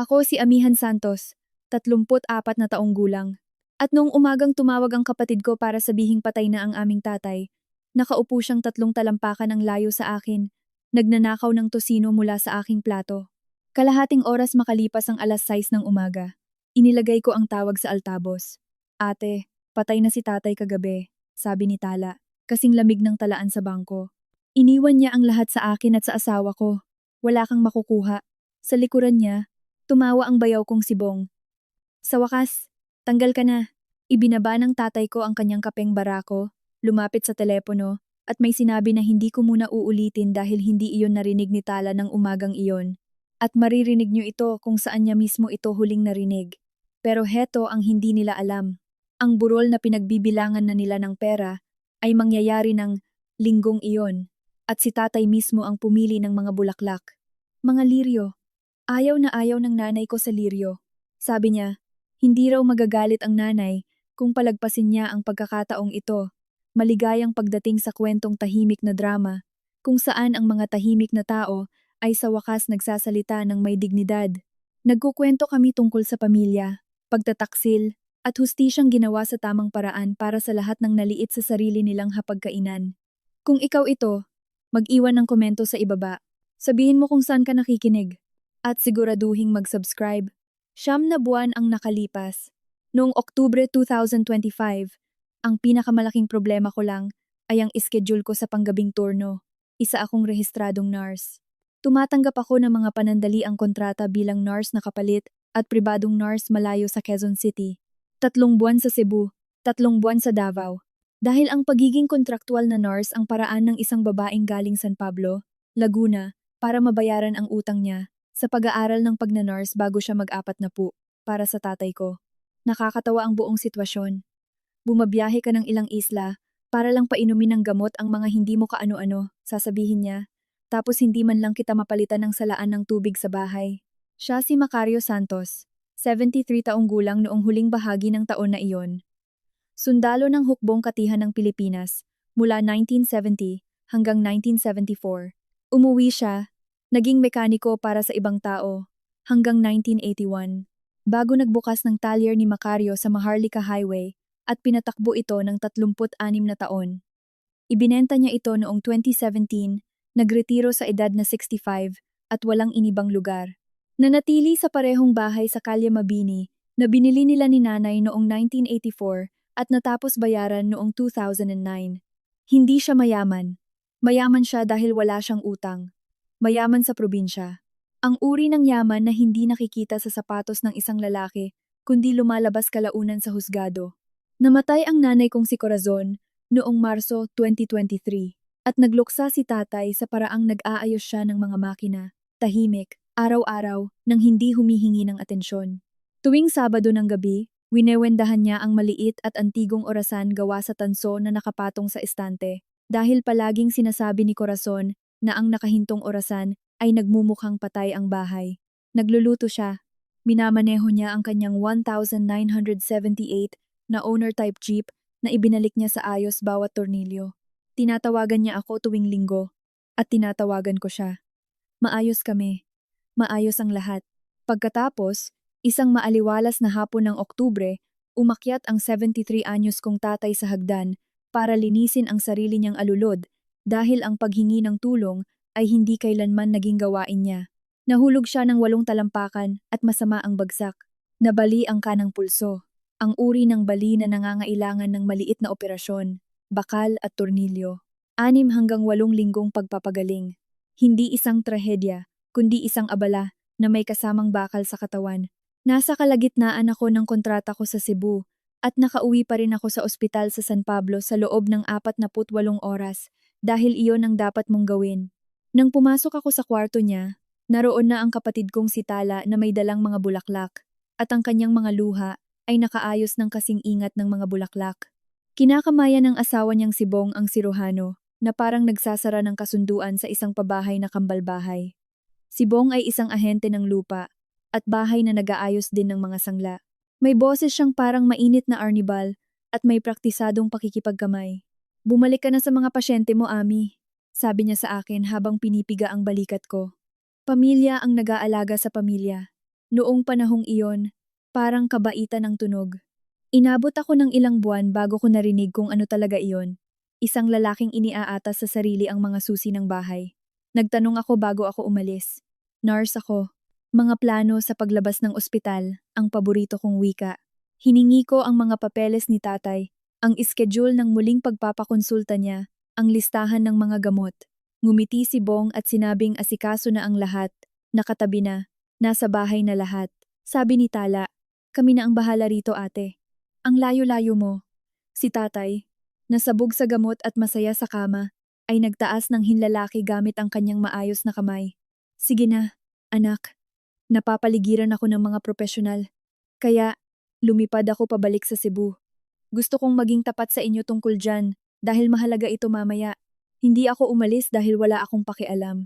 Ako si Amihan Santos, 34 na taong gulang. At noong umagang tumawag ang kapatid ko para sabihing patay na ang aming tatay, nakaupo siyang 3 talampakan ang layo sa akin, nagnanakaw ng tosino mula sa aking plato. Kalahating oras makalipas ang 6:00 ng umaga. Inilagay ko ang tawag sa altabos. Ate, patay na si tatay kagabi, sabi ni Tala, kasing lamig ng talaan sa bangko. Iniwan niya ang lahat sa akin at sa asawa ko. Wala kang makukuha. Sa likuran niya, tumawa ang bayaw kong si Bong. Sa wakas, tanggal ka na. Ibinaba ng tatay ko ang kanyang kapeng barako, lumapit sa telepono, at may sinabi na hindi ko muna uulitin dahil hindi iyon narinig ni Tala ng umagang iyon. At maririnig niyo ito kung saan niya mismo ito huling narinig. Pero heto ang hindi nila alam. Ang burol na pinagbibilangan na nila ng pera ay mangyayari ng linggong iyon. At si tatay mismo ang pumili ng mga bulaklak. Mga liryo. Ayaw na ayaw ng nanay ko sa liryo. Sabi niya, hindi raw magagalit ang nanay kung palagpasin niya ang pagkakataong ito. Maligayang pagdating sa kwentong tahimik na drama, kung saan ang mga tahimik na tao ay sa wakas nagsasalita ng may dignidad. Nagkukwento kami tungkol sa pamilya, pagtataksil, at hustisyang ginawa sa tamang paraan para sa lahat ng naliit sa sarili nilang hapagkainan. Kung ikaw ito, mag-iwan ng komento sa ibaba. Sabihin mo kung saan ka nakikinig. At siguraduhing mag-subscribe. 9 na buwan ang nakalipas. Noong Oktubre 2025, ang pinakamalaking problema ko lang ay ang schedule ko sa panggabing turno. Isa akong rehistradong nurse. Tumatanggap ako ng mga panandaliang kontrata bilang nurse na kapalit at pribadong nurse malayo sa Quezon City. 3 buwan sa Cebu, 3 buwan sa Davao. Dahil ang pagiging kontraktual na nurse ang paraan ng isang babaeng galing San Pablo, Laguna, para mabayaran ang utang niya sa pag-aaral ng pagnanurse bago siya mag-4 na po para sa tatay ko. Nakakatawa ang buong sitwasyon. Bumabiyahe ka ng ilang isla para lang painumin ng gamot ang mga hindi mo kaano-ano, sasabihin niya. Tapos hindi man lang kita mapalitan ng salaan ng tubig sa bahay. Siya si Macario Santos, 73 taong gulang noong huling bahagi ng taon na iyon. Sundalo ng hukbong katihan ng Pilipinas mula 1970 hanggang 1974. Umuwi siya, naging mekaniko para sa ibang tao, hanggang 1981. Bago nagbukas ng talyer ni Macario sa Maharlika Highway at pinatakbo ito ng 36 na taon. Ibinenta niya ito noong 2017, nagretiro sa edad na 65 at walang inibang lugar. Nanatili sa parehong bahay sa Kalye Mabini na binili nila ni nanay noong 1984 at natapos bayaran noong 2009. Hindi siya mayaman. Mayaman siya dahil wala siyang utang. Mayaman sa probinsya. Ang uri ng yaman na hindi nakikita sa sapatos ng isang lalaki, kundi lumalabas kalaunan sa husgado. Namatay ang nanay kong si Corazon noong Marso 2023 at nagluksa si tatay sa paraang nag-aayos siya ng mga makina, tahimik, araw-araw, nang hindi humihingi ng atensyon. Tuwing Sabado ng gabi, winewendahan niya ang maliit at antigong orasan gawa sa tanso na nakapatong sa estante. Dahil palaging sinasabi ni Corazon na ang nakahintong orasan ay nagmumukhang patay ang bahay. Nagluluto siya. Minamaneho niya ang kanyang 1978 na owner-type jeep na ibinalik niya sa ayos bawat tornilyo. Tinatawagan niya ako tuwing linggo at tinatawagan ko siya. Maayos kami. Maayos ang lahat. Pagkatapos, isang maaliwalas na hapon ng Oktubre, umakyat ang 73 anyos kong tatay sa hagdan para linisin ang sarili niyang alulod dahil ang paghingi ng tulong ay hindi kailanman naging gawain niya. Nahulog siya ng 8 talampakan at masama ang bagsak. Nabali ang kanang pulso. Ang uri ng bali na nangangailangan ng maliit na operasyon, bakal at tornilyo. 6 hanggang 8 linggong pagpapagaling. Hindi isang trahedya, kundi isang abala na may kasamang bakal sa katawan. Nasa kalagitnaan ako ng kontrata ko sa Cebu at nakauwi pa rin ako sa ospital sa San Pablo sa loob ng 48 oras dahil iyon ang dapat mong gawin. Nang pumasok ako sa kwarto niya, naroon na ang kapatid kong si Tala na may dalang mga bulaklak at ang kanyang mga luha ay nakaayos ng kasing ingat ng mga bulaklak. Kinakamayan ng asawa niyang si Bong ang siruhano na parang nagsasara ng kasunduan sa isang pabahay na kambalbahay. Si Bong ay isang ahente ng lupa at bahay na nag-aayos din ng mga sangla. May boses siyang parang mainit na arnibal at may praktisadong pakikipagkamay. Bumalik ka na sa mga pasyente mo, Ami, sabi niya sa akin habang pinipiga ang balikat ko. Pamilya ang nag-aalaga sa pamilya. Noong panahong iyon, parang kabaitan ang tunog. Inabot ako ng ilang buwan bago ko narinig kung ano talaga iyon. Isang lalaking iniaatas sa sarili ang mga susi ng bahay. Nagtanong ako bago ako umalis. Nurse ako. Mga plano sa paglabas ng ospital, ang paborito kong wika. Hiningi ko ang mga papeles ni tatay, ang schedule ng muling pagpapakonsulta niya, ang listahan ng mga gamot. Ngumiti si Bong at sinabing asikaso na ang lahat, nakatabi na, nasa bahay na lahat. Sabi ni Tala, kami na ang bahala rito ate. Ang layo-layo mo. Si tatay, nasabog sa gamot at masaya sa kama, ay nagtaas ng hinlalaki gamit ang kanyang maayos na kamay. Sige na, anak. Napapaligiran ako ng mga profesional. Kaya, lumipad ako pabalik sa Cebu. Gusto kong maging tapat sa inyo tungkol dyan, dahil mahalaga ito mamaya. Hindi ako umalis dahil wala akong pakialam.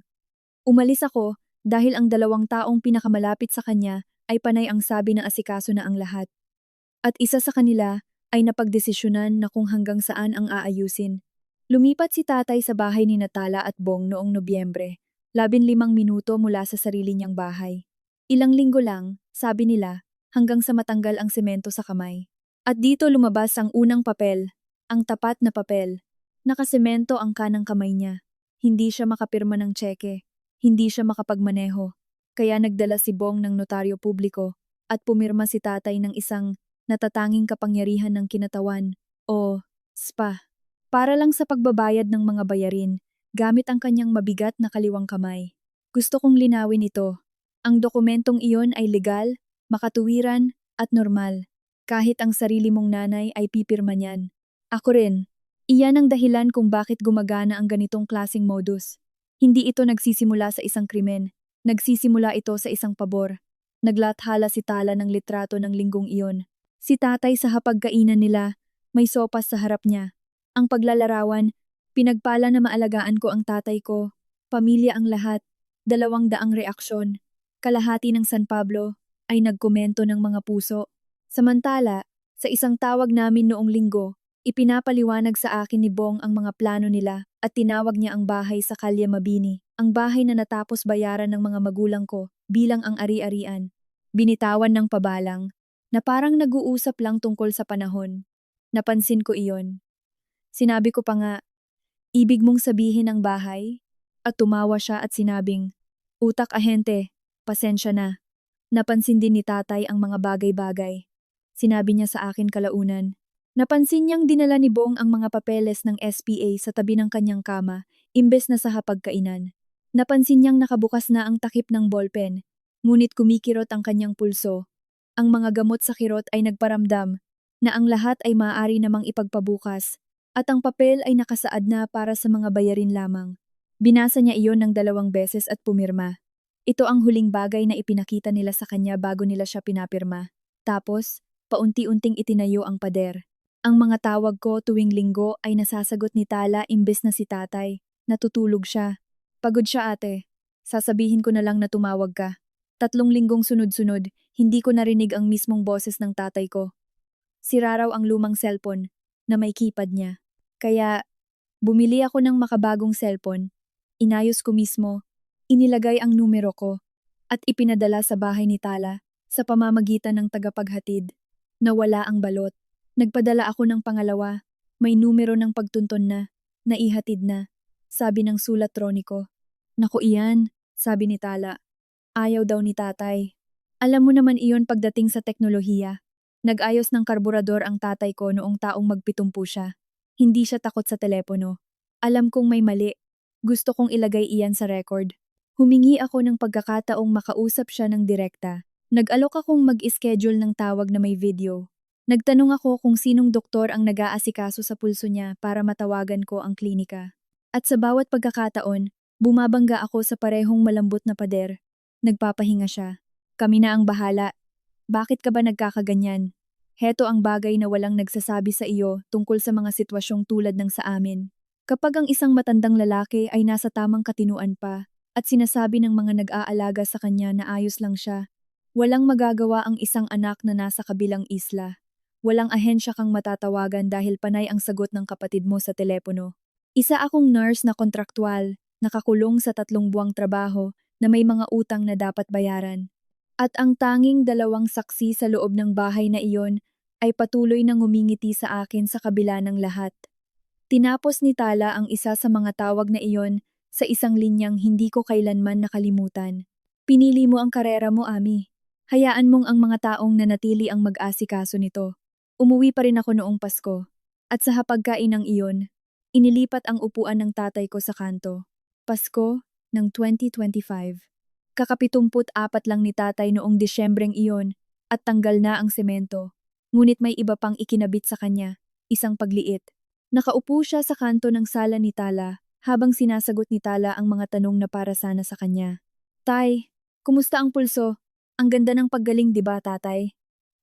Umalis ako dahil ang 2 taong pinakamalapit sa kanya ay panay ang sabi ng asikaso na ang lahat. At isa sa kanila ay napagdesisyonan na kung hanggang saan ang aayusin. Lumipat si tatay sa bahay ni Natala at Bong noong Nobyembre, 15 minuto mula sa sarili niyang bahay. Ilang linggo lang, sabi nila, hanggang sa matanggal ang semento sa kamay. At dito lumabas ang unang papel, ang tapat na papel. Nakasemento ang kanang kamay niya. Hindi siya makapirma ng tseke. Hindi siya makapagmaneho. Kaya nagdala si Bong ng notaryo publiko at pumirma si tatay ng isang natatanging kapangyarihan ng kinatawan o SPA. Para lang sa pagbabayad ng mga bayarin, gamit ang kanyang mabigat na kaliwang kamay. Gusto kong linawin ito. Ang dokumentong iyon ay legal, makatuwiran, at normal. Kahit ang sarili mong nanay ay pipirma niyan. Ako rin. Iyan ang dahilan kung bakit gumagana ang ganitong klasing modus. Hindi ito nagsisimula sa isang krimen. Nagsisimula ito sa isang pabor. Naglathala si Tala ng litrato ng linggong iyon. Si tatay sa hapagkainan nila, may sopas sa harap niya. Ang paglalarawan, pinagpala na maalagaan ko ang tatay ko. Pamilya ang lahat. 200 reaksyon. Kalahati ng San Pablo ay nagkomento ng mga puso. Samantala, sa isang tawag namin noong linggo, ipinapaliwanag sa akin ni Bong ang mga plano nila at tinawag niya ang bahay sa Kalye Mabini, ang bahay na natapos bayaran ng mga magulang ko bilang ang ari-arian. Binitawan ng pabalang na parang nag-uusap lang tungkol sa panahon. Napansin ko iyon. Sinabi ko pa nga, ibig mong sabihin ang bahay? At tumawa siya at sinabing, utak ahente, pasensya na. Napansin din ni tatay ang mga bagay-bagay. Sinabi niya sa akin kalaunan. Napansin niyang dinala ni Bong ang mga papeles ng SPA sa tabi ng kanyang kama, imbes na sa hapagkainan. Napansin niyang nakabukas na ang takip ng ballpen, ngunit kumikirot ang kanyang pulso. Ang mga gamot sa kirot ay nagparamdam na ang lahat ay maaari namang ipagpabukas at ang papel ay nakasaad na para sa mga bayarin lamang. Binasa niya iyon ng 2 beses at pumirma. Ito ang huling bagay na ipinakita nila sa kanya bago nila siya pinapirma. Tapos, paunti-unting itinayo ang pader. Ang mga tawag ko tuwing linggo ay nasasagot ni Tala imbes na si tatay. Natutulog siya. Pagod siya ate. Sasabihin ko na lang na tumawag ka. 3 linggong sunod-sunod, hindi ko narinig ang mismong boses ng tatay ko. Sira raw ang lumang cellphone na may keypad niya. Kaya, bumili ako ng makabagong cellphone. Inayos ko mismo. Inilagay ang numero ko at ipinadala sa bahay ni Tala sa pamamagitan ng tagapaghatid. Nawala ang balot. Nagpadala ako ng pangalawa. May numero ng pagtunton na. Naihatid na. Sabi ng sulat Troniko. Naku iyan, sabi ni Tala. Ayaw daw ni tatay. Alam mo naman iyon pagdating sa teknolohiya. Nag-ayos ng karburador ang tatay ko noong taong mag-70 siya. Hindi siya takot sa telepono. Alam kong may mali. Gusto kong ilagay iyan sa record. Humingi ako ng pagkakataong makausap siya ng direkta. Nag-alok akong mag-schedule ng tawag na may video. Nagtanong ako kung sinong doktor ang nag-aasikaso sa pulso niya para matawagan ko ang klinika. At sa bawat pagkakataon, bumabangga ako sa parehong malambot na pader. Nagpapahinga siya. Kami na ang bahala. Bakit ka ba nagkakaganyan? Heto ang bagay na walang nagsasabi sa iyo tungkol sa mga sitwasyong tulad ng sa amin. Kapag ang isang matandang lalaki ay nasa tamang katinuan pa at sinasabi ng mga nag-aalaga sa kanya na ayos lang siya, walang magagawa ang isang anak na nasa kabilang isla. Walang ahensya kang matatawagan dahil panay ang sagot ng kapatid mo sa telepono. Isa akong nurse na kontraktwal, nakakulong sa 3 buwang trabaho na may mga utang na dapat bayaran. At ang tanging dalawang saksi sa loob ng bahay na iyon ay patuloy na ngumingiti sa akin sa kabila ng lahat. Tinapos ni Tala ang isa sa mga tawag na iyon sa isang linyang hindi ko kailanman nakalimutan. Pinili mo ang karera mo, Ami. Hayaan mong ang mga taong nanatili ang mag-asikaso nito. Umuwi pa rin ako noong Pasko. At sa hapagkainang iyon, inilipat ang upuan ng tatay ko sa kanto. Pasko ng 2025. Kakapitumput-apat lang ni tatay noong Disyembreng iyon at tanggal na ang semento. Ngunit may iba pang ikinabit sa kanya, isang pagliit. Nakaupo siya sa kanto ng sala ni Tala habang sinasagot ni Tala ang mga tanong na para sana sa kanya. Tay, kumusta ang pulso? Ang ganda ng paggaling, di ba, tatay?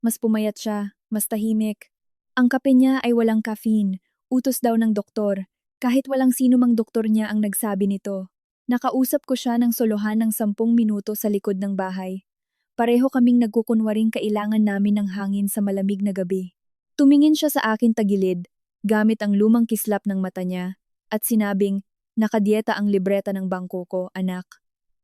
Mas pumayat siya, mas tahimik. Ang kape niya ay walang caffeine, utos daw ng doktor, kahit walang sino mang doktor niya ang nagsabi nito. Nakausap ko siya ng solohan ng 10 minuto sa likod ng bahay. Pareho kaming nagkukunwaring kailangan namin ng hangin sa malamig na gabi. Tumingin siya sa akin tagilid, gamit ang lumang kislap ng mata niya, at sinabing, nakadieta ang libreta ng bangko ko, anak.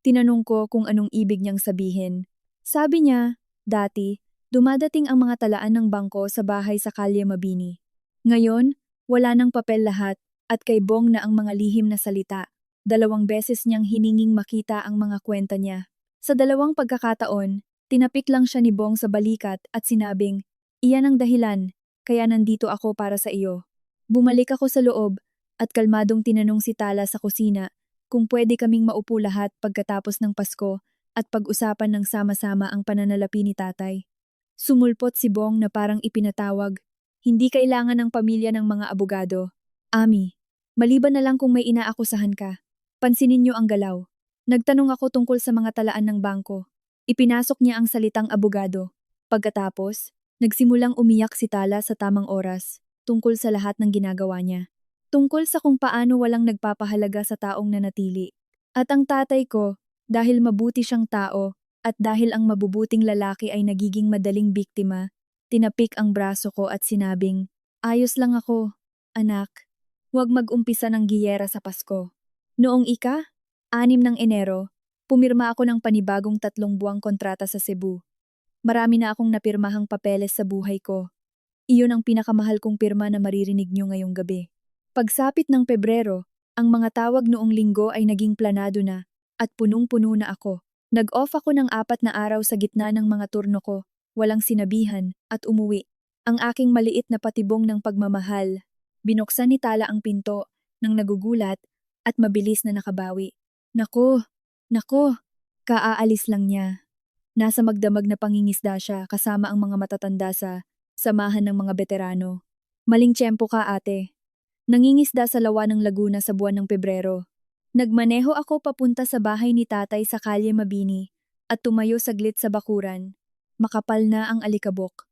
Tinanong ko kung anong ibig niyang sabihin. Sabi niya, dati, dumadating ang mga talaan ng bangko sa bahay sa Kalye Mabini. Ngayon, wala nang papel lahat, at kay Bong na ang mga lihim na salita. 2 beses niyang hininging makita ang mga kwenta niya. Sa 2 pagkakataon, tinapik lang siya ni Bong sa balikat at sinabing, iyan ang dahilan, kaya nandito ako para sa iyo. Bumalik ako sa loob at kalmadong tinanong si Tala sa kusina kung pwede kaming maupo lahat pagkatapos ng Pasko at pag-usapan ng sama-sama ang pananalapi ni tatay. Sumulpot si Bong na parang ipinatawag, hindi kailangan ng pamilya ng mga abogado. Ami, maliban na lang kung may inaakusahan ka. Pansinin niyo ang galaw. Nagtanong ako tungkol sa mga talaan ng bangko. Ipinasok niya ang salitang abogado. Pagkatapos, nagsimulang umiyak si Tala sa tamang oras, tungkol sa lahat ng ginagawa niya. Tungkol sa kung paano walang nagpapahalaga sa taong nanatili. At ang tatay ko, dahil mabuti siyang tao, at dahil ang mabubuting lalaki ay nagiging madaling biktima, tinapik ang braso ko at sinabing, ayos lang ako, anak. Huwag mag-umpisa ng giyera sa Pasko. Noong 6 ng Enero, pumirma ako ng panibagong 3 buwang kontrata sa Cebu. Marami na akong napirmahang papeles sa buhay ko. Iyon ang pinakamahal kong pirma na maririnig niyo ngayong gabi. Pagsapit ng Pebrero, ang mga tawag noong linggo ay naging planado na at punong-puno na ako. Nag-off ako ng 4 na araw sa gitna ng mga turno ko, walang sinabihan, at umuwi. Ang aking maliit na patibong ng pagmamahal. Binuksan ni Tala ang pinto, nang nagugulat, at mabilis na nakabawi. Nako, kaaalis lang niya. Nasa magdamag na pangingisda siya kasama ang mga matatanda sa samahan ng mga veterano. Maling tiyempo ka, ate. Nangingisda sa lawa ng Laguna sa buwan ng Pebrero. Nagmaneho ako papunta sa bahay ni tatay sa Kalye Mabini at tumayo saglit sa bakuran. Makapal na ang alikabok.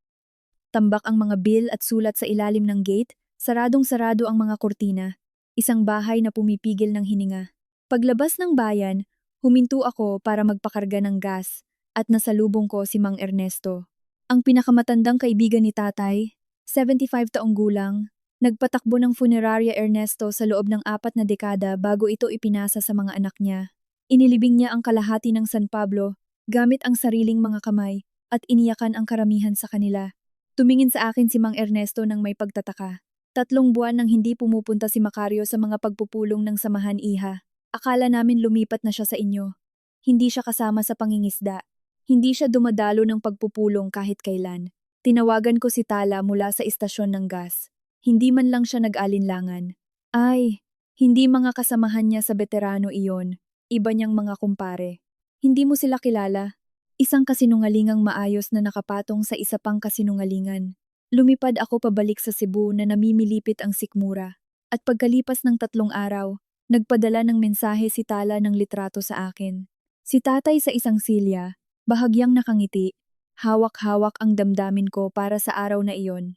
Tambak ang mga bill at sulat sa ilalim ng gate, saradong-sarado ang mga kurtina. Isang bahay na pumipigil ng hininga. Paglabas ng bayan, huminto ako para magpakarga ng gas at nasalubong ko si Mang Ernesto. Ang pinakamatandang kaibigan ni tatay, 75 taong gulang, nagpatakbo ng funeraria Ernesto sa loob ng 4 na dekada bago ito ipinasa sa mga anak niya. Inilibing niya ang kalahati ng San Pablo gamit ang sariling mga kamay at iniyakan ang karamihan sa kanila. Tumingin sa akin si Mang Ernesto nang may pagtataka. 3 buwan nang hindi pumupunta si Macario sa mga pagpupulong ng samahan, iha. Akala namin lumipat na siya sa inyo. Hindi siya kasama sa pangingisda. Hindi siya dumadalo ng pagpupulong kahit kailan. Tinawagan ko si Tala mula sa istasyon ng gas. Hindi man lang siya nag-alinlangan. Ay, hindi mga kasamahan niya sa veterano iyon. Iba niyang mga kumpare. Hindi mo sila kilala. Isang kasinungalingang maayos na nakapatong sa isa pang kasinungalingan. Lumipad ako pabalik sa Cebu na namimilipit ang sikmura. At pagkalipas ng 3 araw, nagpadala ng mensahe si Tala ng litrato sa akin. Si tatay sa isang silya, bahagyang nakangiti, hawak-hawak ang damdamin ko para sa araw na iyon.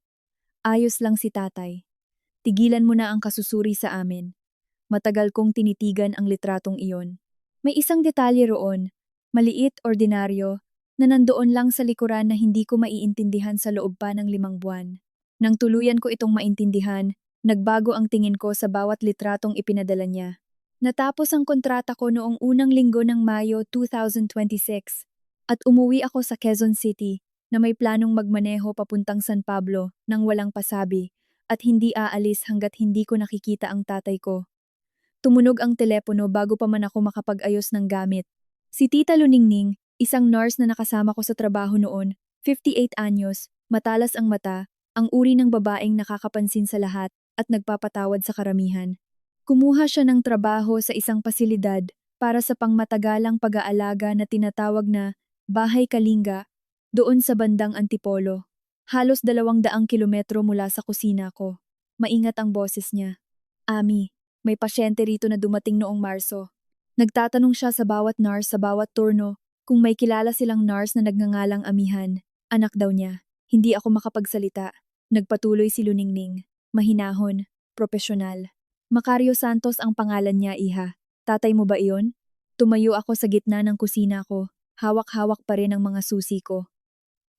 Ayos lang si tatay. Tigilan mo na ang kasusuri sa amin. Matagal kong tinitigan ang litratong iyon. May isang detalye roon, maliit, ordinaryo, na nandoon lang sa likuran na hindi ko maiintindihan sa loob pa ng 5 buwan. Nang tuluyan ko itong maintindihan, nagbago ang tingin ko sa bawat litratong ipinadala niya. Natapos ang kontrata ko noong unang linggo ng Mayo 2026. At umuwi ako sa Quezon City na may planong magmaneho papuntang San Pablo nang walang pasabi at hindi aalis hanggat hindi ko nakikita ang tatay ko. Tumunog ang telepono bago pa man ako makapag-ayos ng gamit. Si Tita Luningning, isang nurse na nakasama ko sa trabaho noon, 58 anyos, matalas ang mata, ang uri ng babaeng nakakapansin sa lahat at nagpapatawad sa karamihan. Kumuha siya ng trabaho sa isang pasilidad para sa pangmatagalang pag-aalaga na tinatawag na Bahay Kalinga, doon sa bandang Antipolo. Halos 200 kilometro mula sa kusina ko. Maingat ang boses niya. Ami, may pasyente rito na dumating noong Marso. Nagtatanong siya sa bawat nurse sa bawat turno kung may kilala silang nurse na nagngangalang Amihan. Anak daw niya. Hindi ako makapagsalita. Nagpatuloy si Luningning. Mahinahon, propesyonal. Macario Santos ang pangalan niya, iha. Tatay mo ba iyon? Tumayo ako sa gitna ng kusina ko. Hawak-hawak pa rin ang mga susi ko.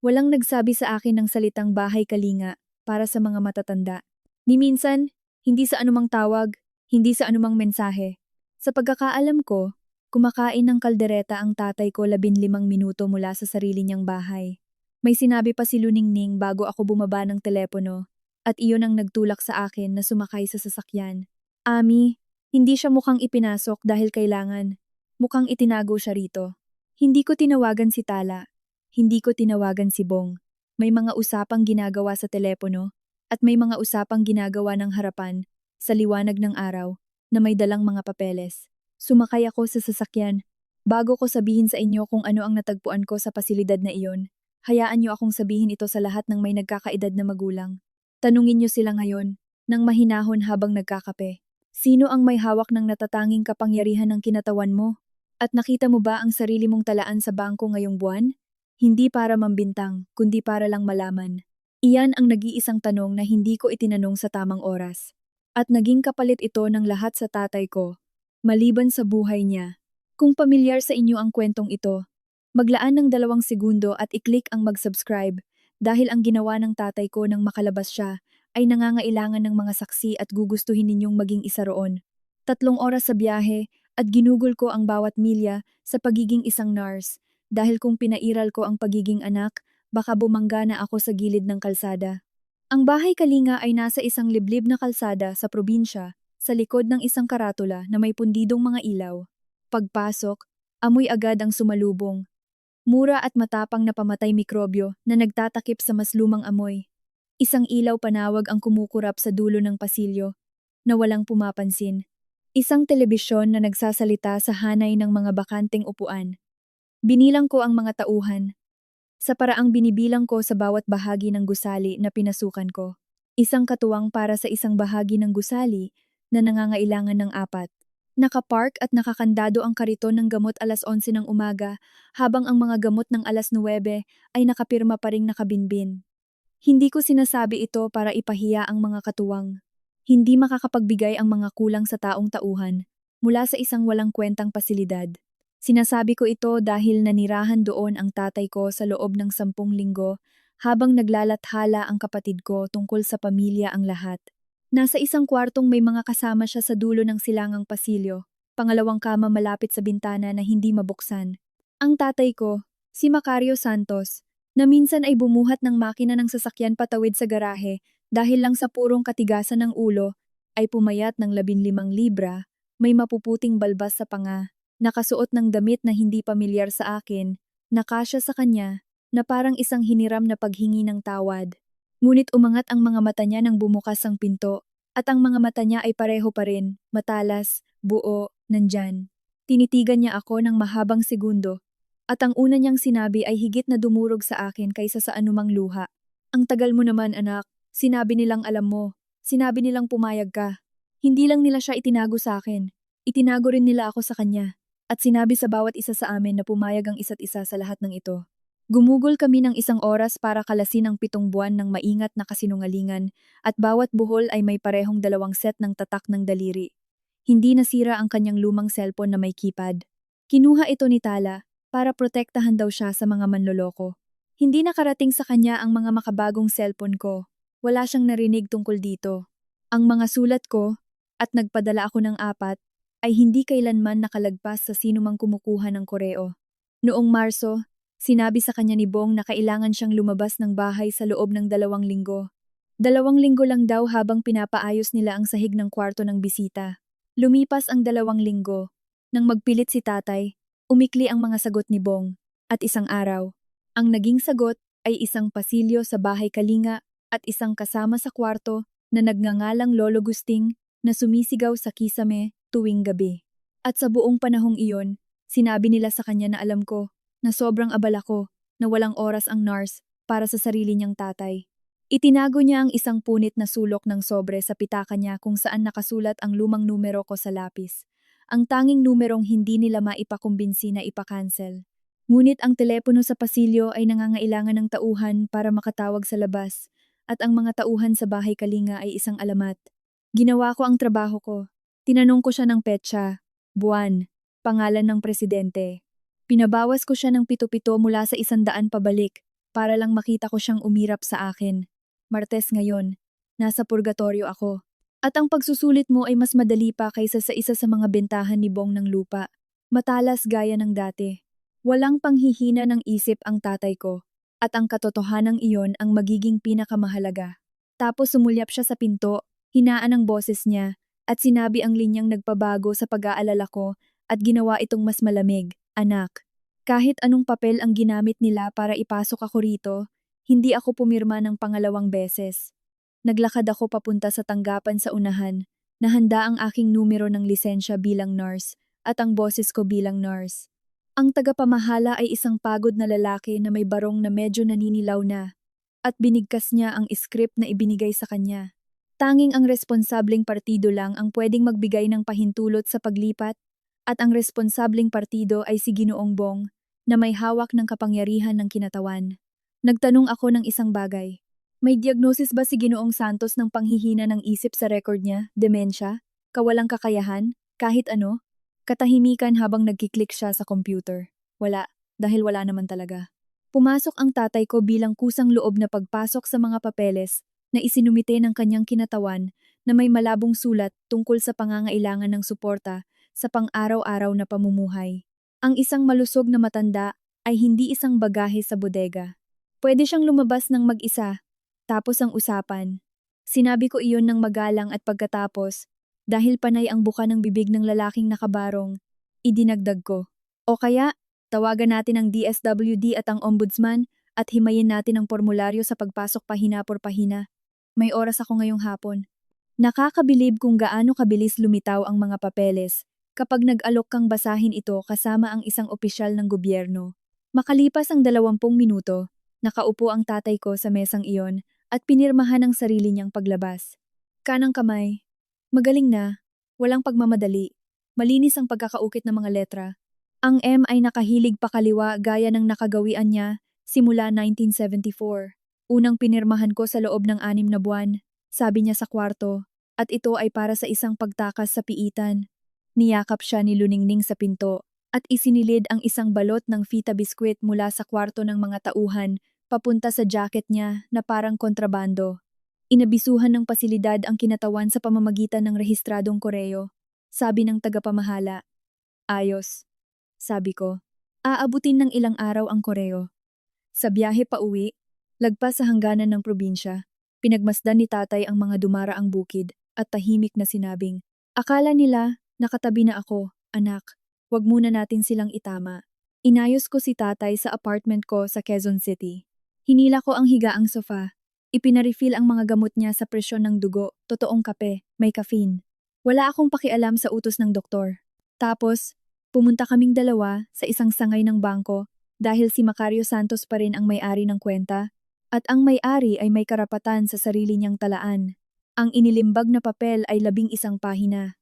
Walang nagsabi sa akin ng salitang bahay kalinga para sa mga matatanda. Ni minsan, hindi sa anumang tawag, hindi sa anumang mensahe. Sa pagkakaalam ko, kumakain ng kaldereta ang tatay ko 15 minuto mula sa sarili niyang bahay. May sinabi pa si Luningning bago ako bumaba ng telepono at iyon ang nagtulak sa akin na sumakay sa sasakyan. Ami, hindi siya mukhang ipinasok dahil kailangan. Mukhang itinago siya rito. Hindi ko tinawagan si Tala. Hindi ko tinawagan si Bong. May mga usapang ginagawa sa telepono at may mga usapang ginagawa ng harapan sa liwanag ng araw na may dalang mga papeles. Sumakay ako sa sasakyan. Bago ko sabihin sa inyo kung ano ang natagpuan ko sa pasilidad na iyon, hayaan niyo akong sabihin ito sa lahat ng may nagkakaedad na magulang. Tanungin niyo sila ngayon, nang mahinahon habang nagkakape. Sino ang may hawak ng natatanging kapangyarihan ng kinatawan mo? At nakita mo ba ang sarili mong talaan sa bangko ngayong buwan? Hindi para mambintang, kundi para lang malaman. Iyan ang nag-iisang tanong na hindi ko itinanong sa tamang oras. At naging kapalit ito ng lahat sa tatay ko, maliban sa buhay niya. Kung pamilyar sa inyo ang kwentong ito, maglaan ng 2 segundo at i-click ang mag-subscribe dahil ang ginawa ng tatay ko nang makalabas siya ay nangangailangan ng mga saksi at gugustuhin ninyong maging isa roon. 3 oras sa biyahe at ginugol ko ang bawat milya sa pagiging isang nurse dahil kung pinairal ko ang pagiging anak, baka bumangga na ako sa gilid ng kalsada. Ang bahay kalinga ay nasa isang liblib na kalsada sa probinsya, sa likod ng isang karatula na may pundidong mga ilaw. Pagpasok, amoy agad ang sumalubong. Mura at matapang na pamatay mikrobyo na nagtatakip sa mas lumang amoy. Isang ilaw panawag ang kumukurap sa dulo ng pasilyo, na walang pumapansin. Isang telebisyon na nagsasalita sa hanay ng mga bakanteng upuan. Binilang ko ang mga tauhan. Sa paraang binibilang ko sa bawat bahagi ng gusali na pinasukan ko. Isang katuwang para sa isang bahagi ng gusali na nangangailangan ng 4. Nakapark at nakakandado ang kariton ng gamot alas 11 ng umaga habang ang mga gamot ng alas 9 ay nakapirma pa ring nakabinbin. Hindi ko sinasabi ito para ipahiya ang mga katuwang. Hindi makakapagbigay ang mga kulang sa taong tauhan mula sa isang walang kwentang pasilidad. Sinasabi ko ito dahil nanirahan doon ang tatay ko sa loob ng 10 linggo habang naglalathala ang kapatid ko tungkol sa pamilya ang lahat. Nasa isang kwartong may mga kasama siya sa dulo ng silangang pasilyo, pangalawang kama malapit sa bintana na hindi mabuksan. Ang tatay ko, si Macario Santos, na minsan ay bumuhat ng makina ng sasakyan patawid sa garahe dahil lang sa purong katigasan ng ulo, ay pumayat ng 15 libra, may mapuputing balbas sa panga. Nakasuot ng damit na hindi pamilyar sa akin, nakasya sa kanya, na parang isang hiniram na paghingi ng tawad. Ngunit umangat ang mga mata niya nang bumukas ang pinto, at ang mga mata niya ay pareho pa rin, matalas, buo, nandyan. Tinitigan niya ako ng mahabang segundo, at ang una niyang sinabi ay higit na dumurog sa akin kaysa sa anumang luha. Ang tagal mo naman, anak, sinabi nilang alam mo, sinabi nilang pumayag ka. Hindi lang nila siya itinago sa akin, itinago rin nila ako sa kanya. At sinabi sa bawat isa sa amin na pumayag ang isa't isa sa lahat ng ito. Gumugol kami ng 1 oras para kalasin ang 7 buwan ng maingat na kasinungalingan at bawat buhol ay may parehong 2 set ng tatak ng daliri. Hindi nasira ang kanyang lumang cellphone na may keypad. Kinuha ito ni Tala para protektahan daw siya sa mga manloloko. Hindi nakarating sa kanya ang mga makabagong cellphone ko. Wala siyang narinig tungkol dito. Ang mga sulat ko, at nagpadala ako ng 4, ay hindi kailanman nakalagpas sa sinumang kumukuha ng koreo. Noong Marso, Sinabi sa kanya ni Bong na kailangan siyang lumabas ng bahay sa loob ng 2 linggo. 2 linggo lang daw habang pinapaayos nila ang sahig ng kwarto ng bisita. Lumipas ang 2 linggo. Nang magpilit si tatay, umikli ang mga sagot ni Bong. At isang araw, ang naging sagot ay isang pasilyo sa bahay kalinga at isang kasama sa kwarto na nagngangalang Lolo Gusting na sumisigaw sa kisame tuwing gabi. At sa buong panahong iyon, sinabi nila sa kanya na alam ko na sobrang abala ko na walang oras ang nurse para sa sarili niyang tatay. Itinago niya ang isang punit na sulok ng sobre sa pitaka niya kung saan nakasulat ang lumang numero ko sa lapis. Ang tanging numerong hindi nila maipakumbinsi na ipakancel. Ngunit ang telepono sa pasilyo ay nangangailangan ng tauhan para makatawag sa labas, at ang mga tauhan sa bahay kalinga ay isang alamat. Ginawa ko ang trabaho ko. Tinanong ko siya ng petsa, buwan, pangalan ng presidente. Pinabawas ko siya ng 7 mula sa 100 pabalik para lang makita ko siyang umirap sa akin. Martes ngayon, nasa purgatorio ako. At ang pagsusulit mo ay mas madali pa kaysa sa isa sa mga bentahan ni Bong ng lupa. Matalas gaya ng dati. Walang panghihina ng isip ang tatay ko. At ang katotohanang iyon ang magiging pinakamahalaga. Tapos sumulyap siya sa pinto, hinaan ang boses niya, at sinabi ang linyang nagpabago sa pag-aalala ko at ginawa itong mas malamig. Anak, kahit anong papel ang ginamit nila para ipasok ako rito, hindi ako pumirma ng pangalawang beses. Naglakad ako papunta sa tanggapan sa unahan, na handa ang aking numero ng lisensya bilang nurse at ang boses ko bilang nurse. Ang tagapamahala ay isang pagod na lalaki na may barong na medyo naninilaw na, at binigkas niya ang script na ibinigay sa kanya. Tanging ang responsableng partido lang ang pwedeng magbigay ng pahintulot sa paglipat, at ang responsableng partido ay si Ginoong Bong, na may hawak ng kapangyarihan ng kinatawan. Nagtanong ako ng isang bagay. May diagnosis ba si Ginoong Santos ng panghihina ng isip sa record niya, demensya, kawalang kakayahan, kahit ano? Katahimikan habang nagkiklik siya sa computer. Wala, dahil wala naman talaga. Pumasok ang tatay ko bilang kusang loob na pagpasok sa mga papeles na isinumite ng kanyang kinatawan na may malabong sulat tungkol sa pangangailangan ng suporta sa pang-araw-araw na pamumuhay. Ang isang malusog na matanda ay hindi isang bagahe sa bodega. Pwede siyang lumabas ng mag-isa, tapos ang usapan. Sinabi ko iyon ng magalang at pagkatapos, dahil panay ang buka ng bibig ng lalaking nakabarong, idinagdag ko. O kaya, tawagan natin ang DSWD at ang ombudsman at himayin natin ang formularyo sa pagpasok pahina por pahina. May oras ako ngayong hapon. Nakakabilib kung gaano kabilis lumitaw ang mga papeles kapag nag-alok kang basahin ito kasama ang isang opisyal ng gobyerno. Makalipas ang 20 minuto, nakaupo ang tatay ko sa mesang iyon at pinirmahan ang sarili niyang paglabas. Kanang kamay. Magaling na. Walang pagmamadali. Malinis ang pagkakaukit ng mga letra. Ang M ay nakahilig pakaliwa gaya ng nakagawian niya simula 1974. Unang pinirmahan ko sa loob ng 6 na buwan, sabi niya sa kwarto, at ito ay para sa isang pagtakas sa piitan. Niyakap siya ni Luningning sa pinto at isinilid ang isang balot ng fita biskwit mula sa kwarto ng mga tauhan papunta sa jacket niya na parang kontrabando. Inabisuhan ng pasilidad ang kinatawan sa pamamagitan ng rehistradong koreo. Sabi ng tagapamahala. Ayos. Sabi ko. Aabutin ng ilang araw ang koreo. Sa biyahe pa uwi, lagpas sa hangganan ng probinsya, pinagmasdan ni tatay ang mga dumaraang bukid at tahimik na sinabing, akala nila, nakatabi na ako, anak, wag muna natin silang itama. Inayos ko si tatay sa apartment ko sa Quezon City. Hinila ko ang higaang sofa. Ipinarefill ang mga gamot niya sa presyon ng dugo, totoong kape, may caffeine. Wala akong pakialam sa utos ng doktor. Tapos, pumunta kaming dalawa sa isang sangay ng bangko dahil si Macario Santos pa rin ang may-ari ng kwenta at ang may-ari ay may karapatan sa sarili niyang talaan. Ang inilimbag na papel ay 11 pahina.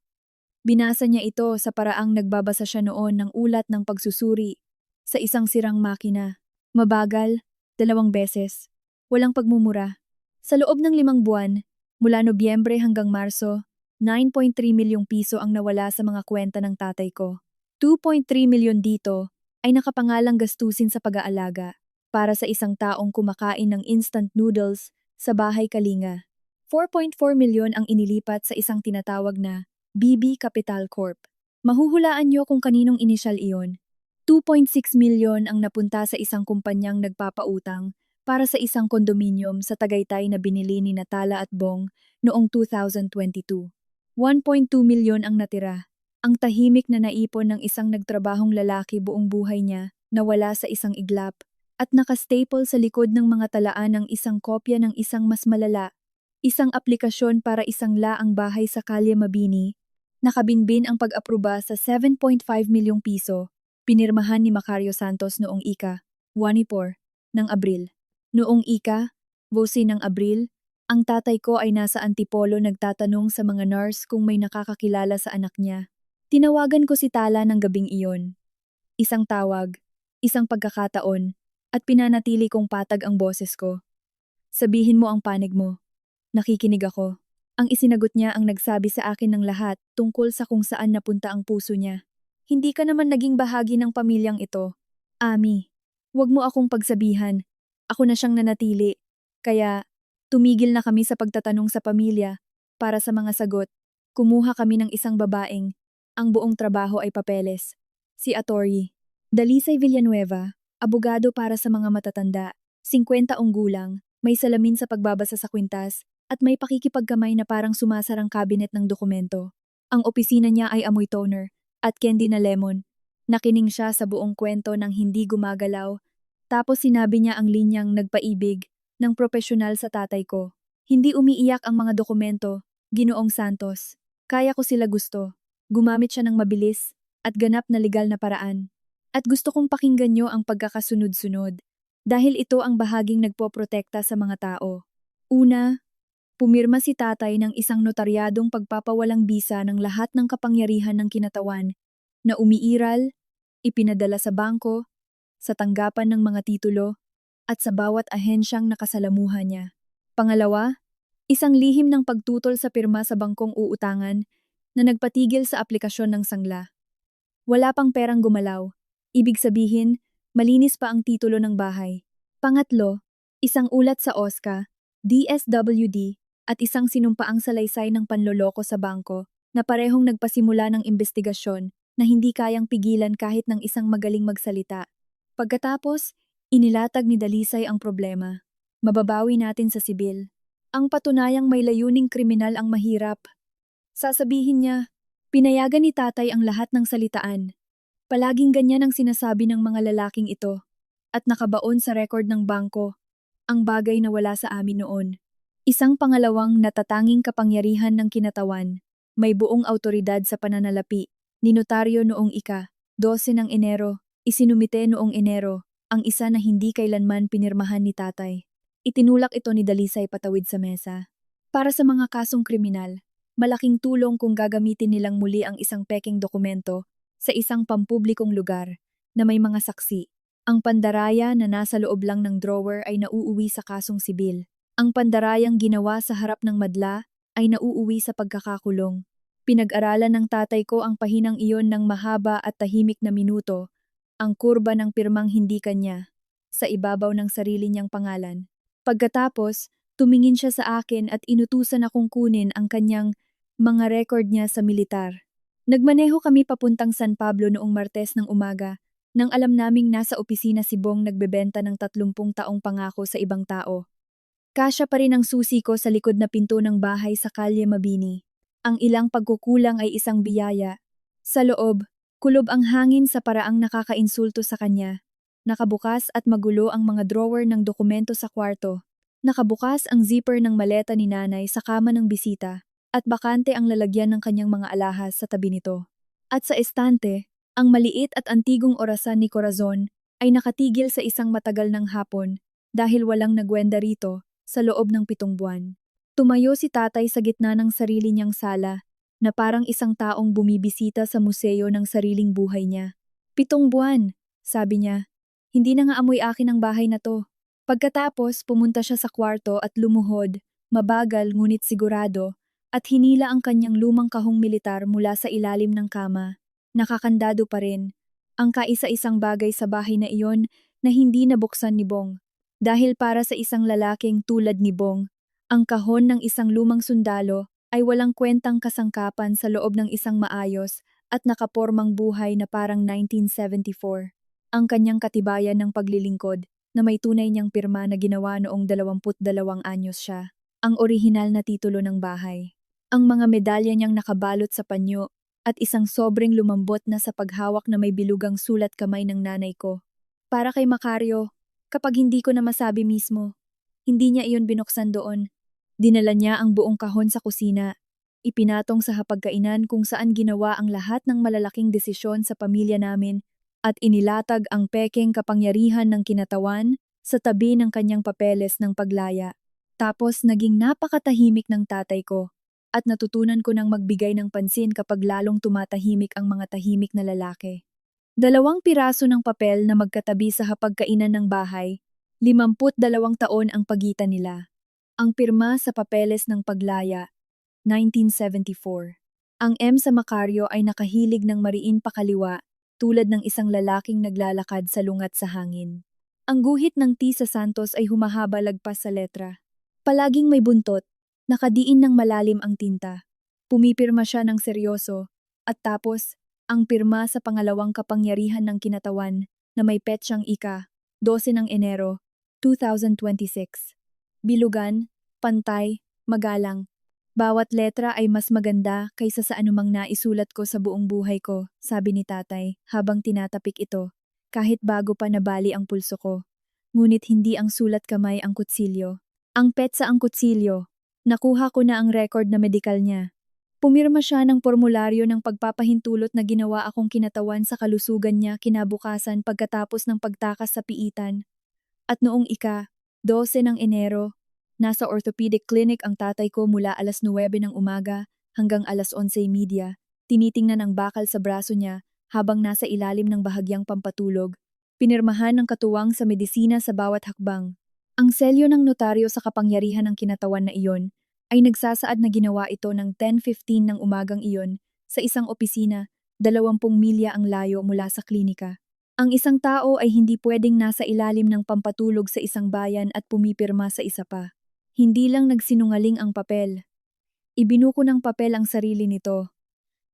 Binasa niya ito sa paraang nagbabasa siya noon ng ulat ng pagsusuri sa isang sirang makina. Mabagal, 2 beses. Walang pagmumura. Sa loob ng 5 buwan, mula Nobyembre hanggang Marso, 9.3 milyong piso ang nawala sa mga kwenta ng tatay ko. 2.3 milyon dito ay nakapangalang gastusin sa pag-aalaga para sa isang taong kumakain ng instant noodles sa bahay kalinga. 4.4 milyon ang inilipat sa isang tinatawag na BB Capital Corp. Mahuhulaan niyo kung kaninong inisyal iyon. 2.6 milyon ang napunta sa isang kumpanyang nagpapautang para sa isang kondominium sa Tagaytay na binili ni Natala at Bong noong 2022. 1.2 milyon ang natira. Ang tahimik na naipon ng isang nagtrabahong lalaki buong buhay niya nawala sa isang iglap at nakastaple sa likod ng mga talaan ng isang kopya ng isang mas malala, isang aplikasyon para isang laang bahay sa Kalye Mabini. Nakabinbin ang pag-apruba sa 7.5 milyong piso, pinirmahan ni Macario Santos noong ika-24 ng Abril. Noong ika-12 ng Abril, ang tatay ko ay nasa Antipolo nagtatanong sa mga nurse kung may nakakakilala sa anak niya. Tinawagan ko si Tala ng gabing iyon. Isang tawag, isang pagkakataon, at pinanatili kong patag ang boses ko. Sabihin mo ang panig mo. Nakikinig ako. Ang isinagot niya ang nagsabi sa akin ng lahat tungkol sa kung saan napunta ang puso niya. Hindi ka naman naging bahagi ng pamilyang ito. Ami, huwag mo akong pagsabihan. Ako na siyang nanatili. Kaya, tumigil na kami sa pagtatanong sa pamilya. Para sa mga sagot, kumuha kami ng isang babaeng. Ang buong trabaho ay papeles. Si Atori. Dalisay Villanueva, abogado para sa mga matatanda. 50 gulang, may salamin sa pagbabasa sa kwintas, at may pakikipagkamay na parang sumasarang kabinet ng dokumento. Ang opisina niya ay amoy toner at candy na lemon. Nakining siya sa buong kwento ng hindi gumagalaw. Tapos sinabi niya ang linyang nagpaibig ng propesyonal sa tatay ko. Hindi umiiyak ang mga dokumento, Ginoong Santos. Kaya ko sila gusto. Gumamit siya ng mabilis at ganap na legal na paraan. At gusto kong pakinggan niyo ang pagkakasunod-sunod. Dahil ito ang bahaging nagpoprotekta sa mga tao. Una, pumirma si tatay ng isang notaryadong pagpapawalang bisa ng lahat ng kapangyarihan ng kinatawan na umiiral, ipinadala sa bangko, sa tanggapan ng mga titulo, at sa bawat ahensyang nakasalamuha niya. Pangalawa, isang lihim ng pagtutol sa pirma sa bangkong uutangan na nagpatigil sa aplikasyon ng sangla. Wala pang perang gumalaw. Ibig sabihin, malinis pa ang titulo ng bahay. Pangatlo, isang ulat sa OSCA, DSWD, at isang sinumpaang salaysay ng panloloko sa bangko na parehong nagpasimula ng investigasyon na hindi kayang pigilan kahit ng isang magaling magsalita. Pagkatapos, inilatag ni Dalisay ang problema. Mababawi natin sa sibil. Ang patunayang may layuning kriminal ang mahirap. Sasabihin niya, pinayagan ni tatay ang lahat ng salitaan. Palaging ganyan ang sinasabi ng mga lalaking ito at nakabaon sa record ng bangko, ang bagay na wala sa amin noon. Isang pangalawang natatanging kapangyarihan ng kinatawan, may buong autoridad sa pananalapi, ni notaryo noong ika-12 ng Enero, isinumite noong Enero, ang isa na hindi kailanman pinirmahan ni tatay. Itinulak ito ni Dalisay patawid sa mesa. Para sa mga kasong kriminal, malaking tulong kung gagamitin nilang muli ang isang pekeng dokumento sa isang pampublikong lugar na may mga saksi. Ang pandaraya na nasa loob lang ng drawer ay nauuwi sa kasong sibil. Ang pandarayang ginawa sa harap ng madla ay nauuwi sa pagkakakulong. Pinag-aralan ng tatay ko ang pahinang iyon ng mahaba at tahimik na minuto, ang kurba ng pirmang hindi kanya, sa ibabaw ng sarili niyang pangalan. Pagkatapos, tumingin siya sa akin at inutusan akong kunin ang kanyang mga record niya sa militar. Nagmaneho kami papuntang San Pablo noong Martes ng umaga, nang alam naming nasa opisina si Bong nagbebenta ng 30 taong pangako sa ibang tao. Kasya pa rin ang susi ko sa likod na pinto ng bahay sa Kalye Mabini. Ang ilang pagkukulang ay isang biyaya. Sa loob, kulob ang hangin sa paraang nakakainsulto sa kanya. Nakabukas at magulo ang mga drawer ng dokumento sa kwarto. Nakabukas ang zipper ng maleta ni nanay sa kama ng bisita, at bakante ang lalagyan ng kanyang mga alahas sa tabi nito. At sa estante, ang maliit at antigong orasan ni Corazon ay nakatigil sa isang matagal ng hapon dahil walang nagwenda rito sa loob ng 7 buwan. Tumayo si tatay sa gitna ng sarili niyang sala na parang isang taong bumibisita sa museo ng sariling buhay niya. 7 buwan, sabi niya. Hindi na nga amoy akin ang bahay na to. Pagkatapos, pumunta siya sa kwarto at lumuhod, mabagal ngunit sigurado, at hinila ang kanyang lumang kahong militar mula sa ilalim ng kama. Nakakandado pa rin, ang kaisa-isang bagay sa bahay na iyon na hindi nabuksan ni Bong. Dahil para sa isang lalaking tulad ni Bong, ang kahon ng isang lumang sundalo ay walang kwentang kasangkapan sa loob ng isang maayos at nakapormang buhay na parang 1974. ang kanyang katibayan ng paglilingkod na may tunay niyang pirma na ginawa noong 22 anyos siya, ang orihinal na titulo ng bahay. Ang mga medalya niyang nakabalot sa panyo at isang sobrang lumambot na sa paghawak na may bilugang sulat kamay ng nanay ko. Para kay Macario, kapag hindi ko na masabi mismo, hindi niya iyon binuksan doon. Dinala niya ang buong kahon sa kusina. Ipinatong sa hapagkainan kung saan ginawa ang lahat ng malalaking desisyon sa pamilya namin at inilatag ang pekeng kapangyarihan ng kinatawan sa tabi ng kanyang papeles ng paglaya. Tapos naging napakatahimik ng tatay ko at natutunan ko nang magbigay ng pansin kapag lalong tumatahimik ang mga tahimik na lalaki. 2 piraso ng papel na magkatabi sa hapagkainan ng bahay, 52 taon ang pagitan nila. Ang pirma sa papeles ng paglaya, 1974. Ang M sa Macario ay nakahilig ng mariin pakaliwa, tulad ng isang lalaking naglalakad sa lungat sa hangin. Ang guhit ng T sa Santos ay humahaba lagpas sa letra. Palaging may buntot, nakadiin ng malalim ang tinta. Pumipirma siya ng seryoso, at tapos, ang pirma sa pangalawang kapangyarihan ng kinatawan na may petsang ika, 12 ng Enero, 2026. Bilugan, pantay, magalang. Bawat letra ay mas maganda kaysa sa anumang naisulat ko sa buong buhay ko, sabi ni tatay habang tinatapik ito, kahit bago pa nabali ang pulso ko. Ngunit hindi ang sulat kamay ang kutsilyo. Ang petsa ang kutsilyo. Nakuha ko na ang record na medikal niya. Pumirma siya ng formularyo ng pagpapahintulot na ginawa akong kinatawan sa kalusugan niya kinabukasan pagkatapos ng pagtakas sa piitan. At noong 12 ng Enero, nasa orthopedic clinic ang tatay ko mula alas 9 ng umaga hanggang alas 11:30, tinitingnan ang bakal sa braso niya habang nasa ilalim ng bahagyang pampatulog, pinirmahan ng katuwang sa medisina sa bawat hakbang. Ang selyo ng notaryo sa kapangyarihan ng kinatawan na iyon ay nagsasaad na ginawa ito ng 10:15 ng umagang iyon sa isang opisina, 20 milya ang layo mula sa klinika. Ang isang tao ay hindi pwedeng nasa ilalim ng pampatulog sa isang bayan at pumipirma sa isa pa. Hindi lang nagsinungaling ang papel. Ibinuko ng papel ang sarili nito.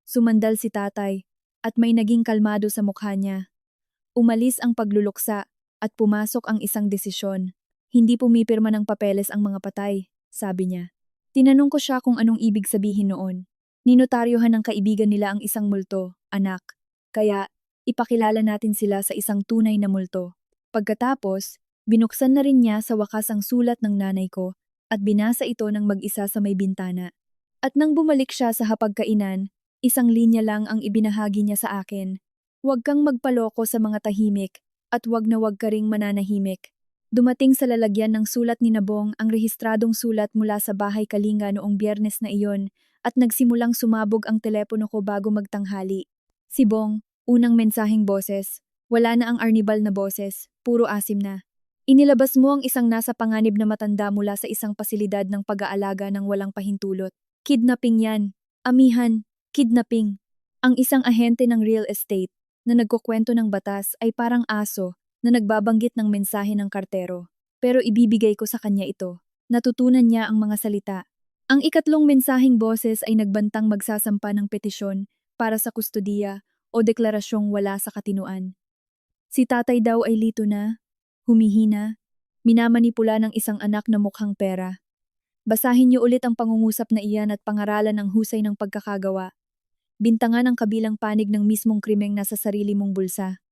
Sumandal si tatay at may naging kalmado sa mukha niya. Umalis ang pagluluksa at pumasok ang isang desisyon. Hindi pumipirma ng papeles ang mga patay, sabi niya. Tinanong ko siya kung anong ibig sabihin noon. Ninotaryohan ng kaibigan nila ang isang multo, anak. Kaya, ipakilala natin sila sa isang tunay na multo. Pagkatapos, binuksan na rin niya sa wakas ang sulat ng nanay ko at binasa ito ng mag-isa sa may bintana. At nang bumalik siya sa hapagkainan, isang linya lang ang ibinahagi niya sa akin. Huwag kang magpaloko sa mga tahimik at huwag na huwag ka ring mananahimik. Dumating sa lalagyan ng sulat ni Nabong ang rehistradong sulat mula sa bahay Kalinga noong Biyernes na iyon at nagsimulang sumabog ang telepono ko bago magtanghali. Si Bong, unang mensaheng boses, wala na ang arnibal na boses, puro asim na. Inilabas mo ang isang nasa panganib na matanda mula sa isang pasilidad ng pag-aalaga ng walang pahintulot. Kidnapping yan. Amihan, kidnapping. Ang isang ahente ng real estate na nagkukwento ng batas ay parang aso na nagbabanggit ng mensahe ng kartero. Pero ibibigay ko sa kanya ito. Natutunan niya ang mga salita. Ang ikatlong mensaheng boses ay nagbantang magsasampa ng petisyon para sa kustodiya o deklarasyong wala sa katinuan. Si tatay daw ay lito na, humihina, minamanipula ng isang anak na mukhang pera. Basahin niyo ulit ang pangungusap na iyan at pangaralan ng husay ng pagkakagawa. Bintangan ang kabilang panig ng mismong krimeng nasa sarili mong bulsa.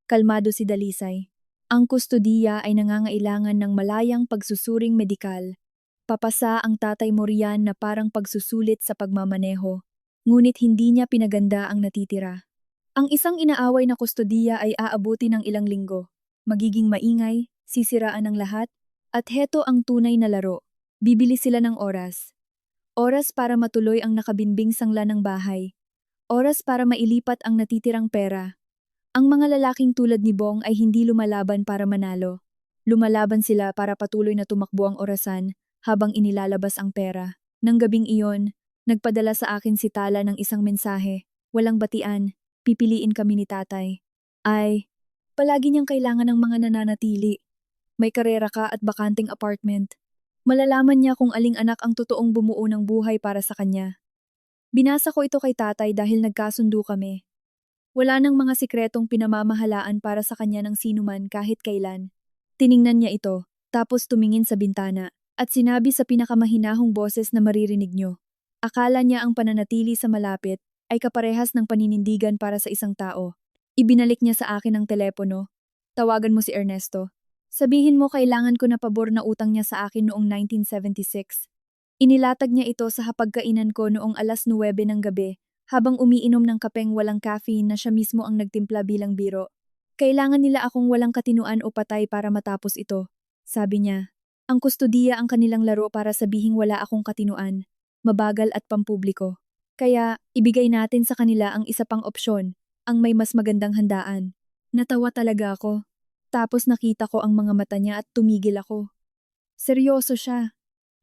Kalmado si Dalisay. Ang kustodiya ay nangangailangan ng malayang pagsusuring medikal. Papasa ang tatay mo riyan na parang pagsusulit sa pagmamaneho, ngunit hindi niya pinaganda ang natitira. Ang isang inaaway na kustodiya ay aabuti ng ilang linggo. Magiging maingay, sisiraan ang lahat, at heto ang tunay na laro. Bibili sila ng oras. Oras para matuloy ang nakabinbing sangla ng bahay. Oras para mailipat ang natitirang pera. Ang mga lalaking tulad ni Bong ay hindi lumalaban para manalo. Lumalaban sila para patuloy na tumakbo ang orasan habang inilalabas ang pera. Nang gabing iyon, nagpadala sa akin si Tala ng isang mensahe. Walang batian, pipiliin kami ni tatay. Ay, palagi niyang kailangan ng mga nananatili. May karera ka at bakanting apartment. Malalaman niya kung aling anak ang totoong bumuo ng buhay para sa kanya. Binasa ko ito kay tatay dahil nagkasundo kami. Wala nang mga sikretong pinamamahalaan para sa kanya ng sinuman kahit kailan. Tiningnan niya ito, tapos tumingin sa bintana, at sinabi sa pinakamahinahong boses na maririnig niyo. Akala niya ang pananatili sa malapit ay kaparehas ng paninindigan para sa isang tao. Ibinalik niya sa akin ang telepono. Tawagan mo si Ernesto. Sabihin mo kailangan ko na pabor na utang niya sa akin noong 1976. Inilatag niya ito sa hapagkainan ko noong alas 9 ng gabi, habang umiinom ng kapeng walang caffeine na siya mismo ang nagtimpla bilang biro. Kailangan nila akong walang katinuan o patay para matapos ito. Sabi niya, ang kustodiya ang kanilang laro para sabihing wala akong katinuan, mabagal at pampubliko. Kaya, ibigay natin sa kanila ang isa pang opsyon, ang may mas magandang handaan. Natawa talaga ako. Tapos nakita ko ang mga mata niya at tumigil ako. Seryoso siya.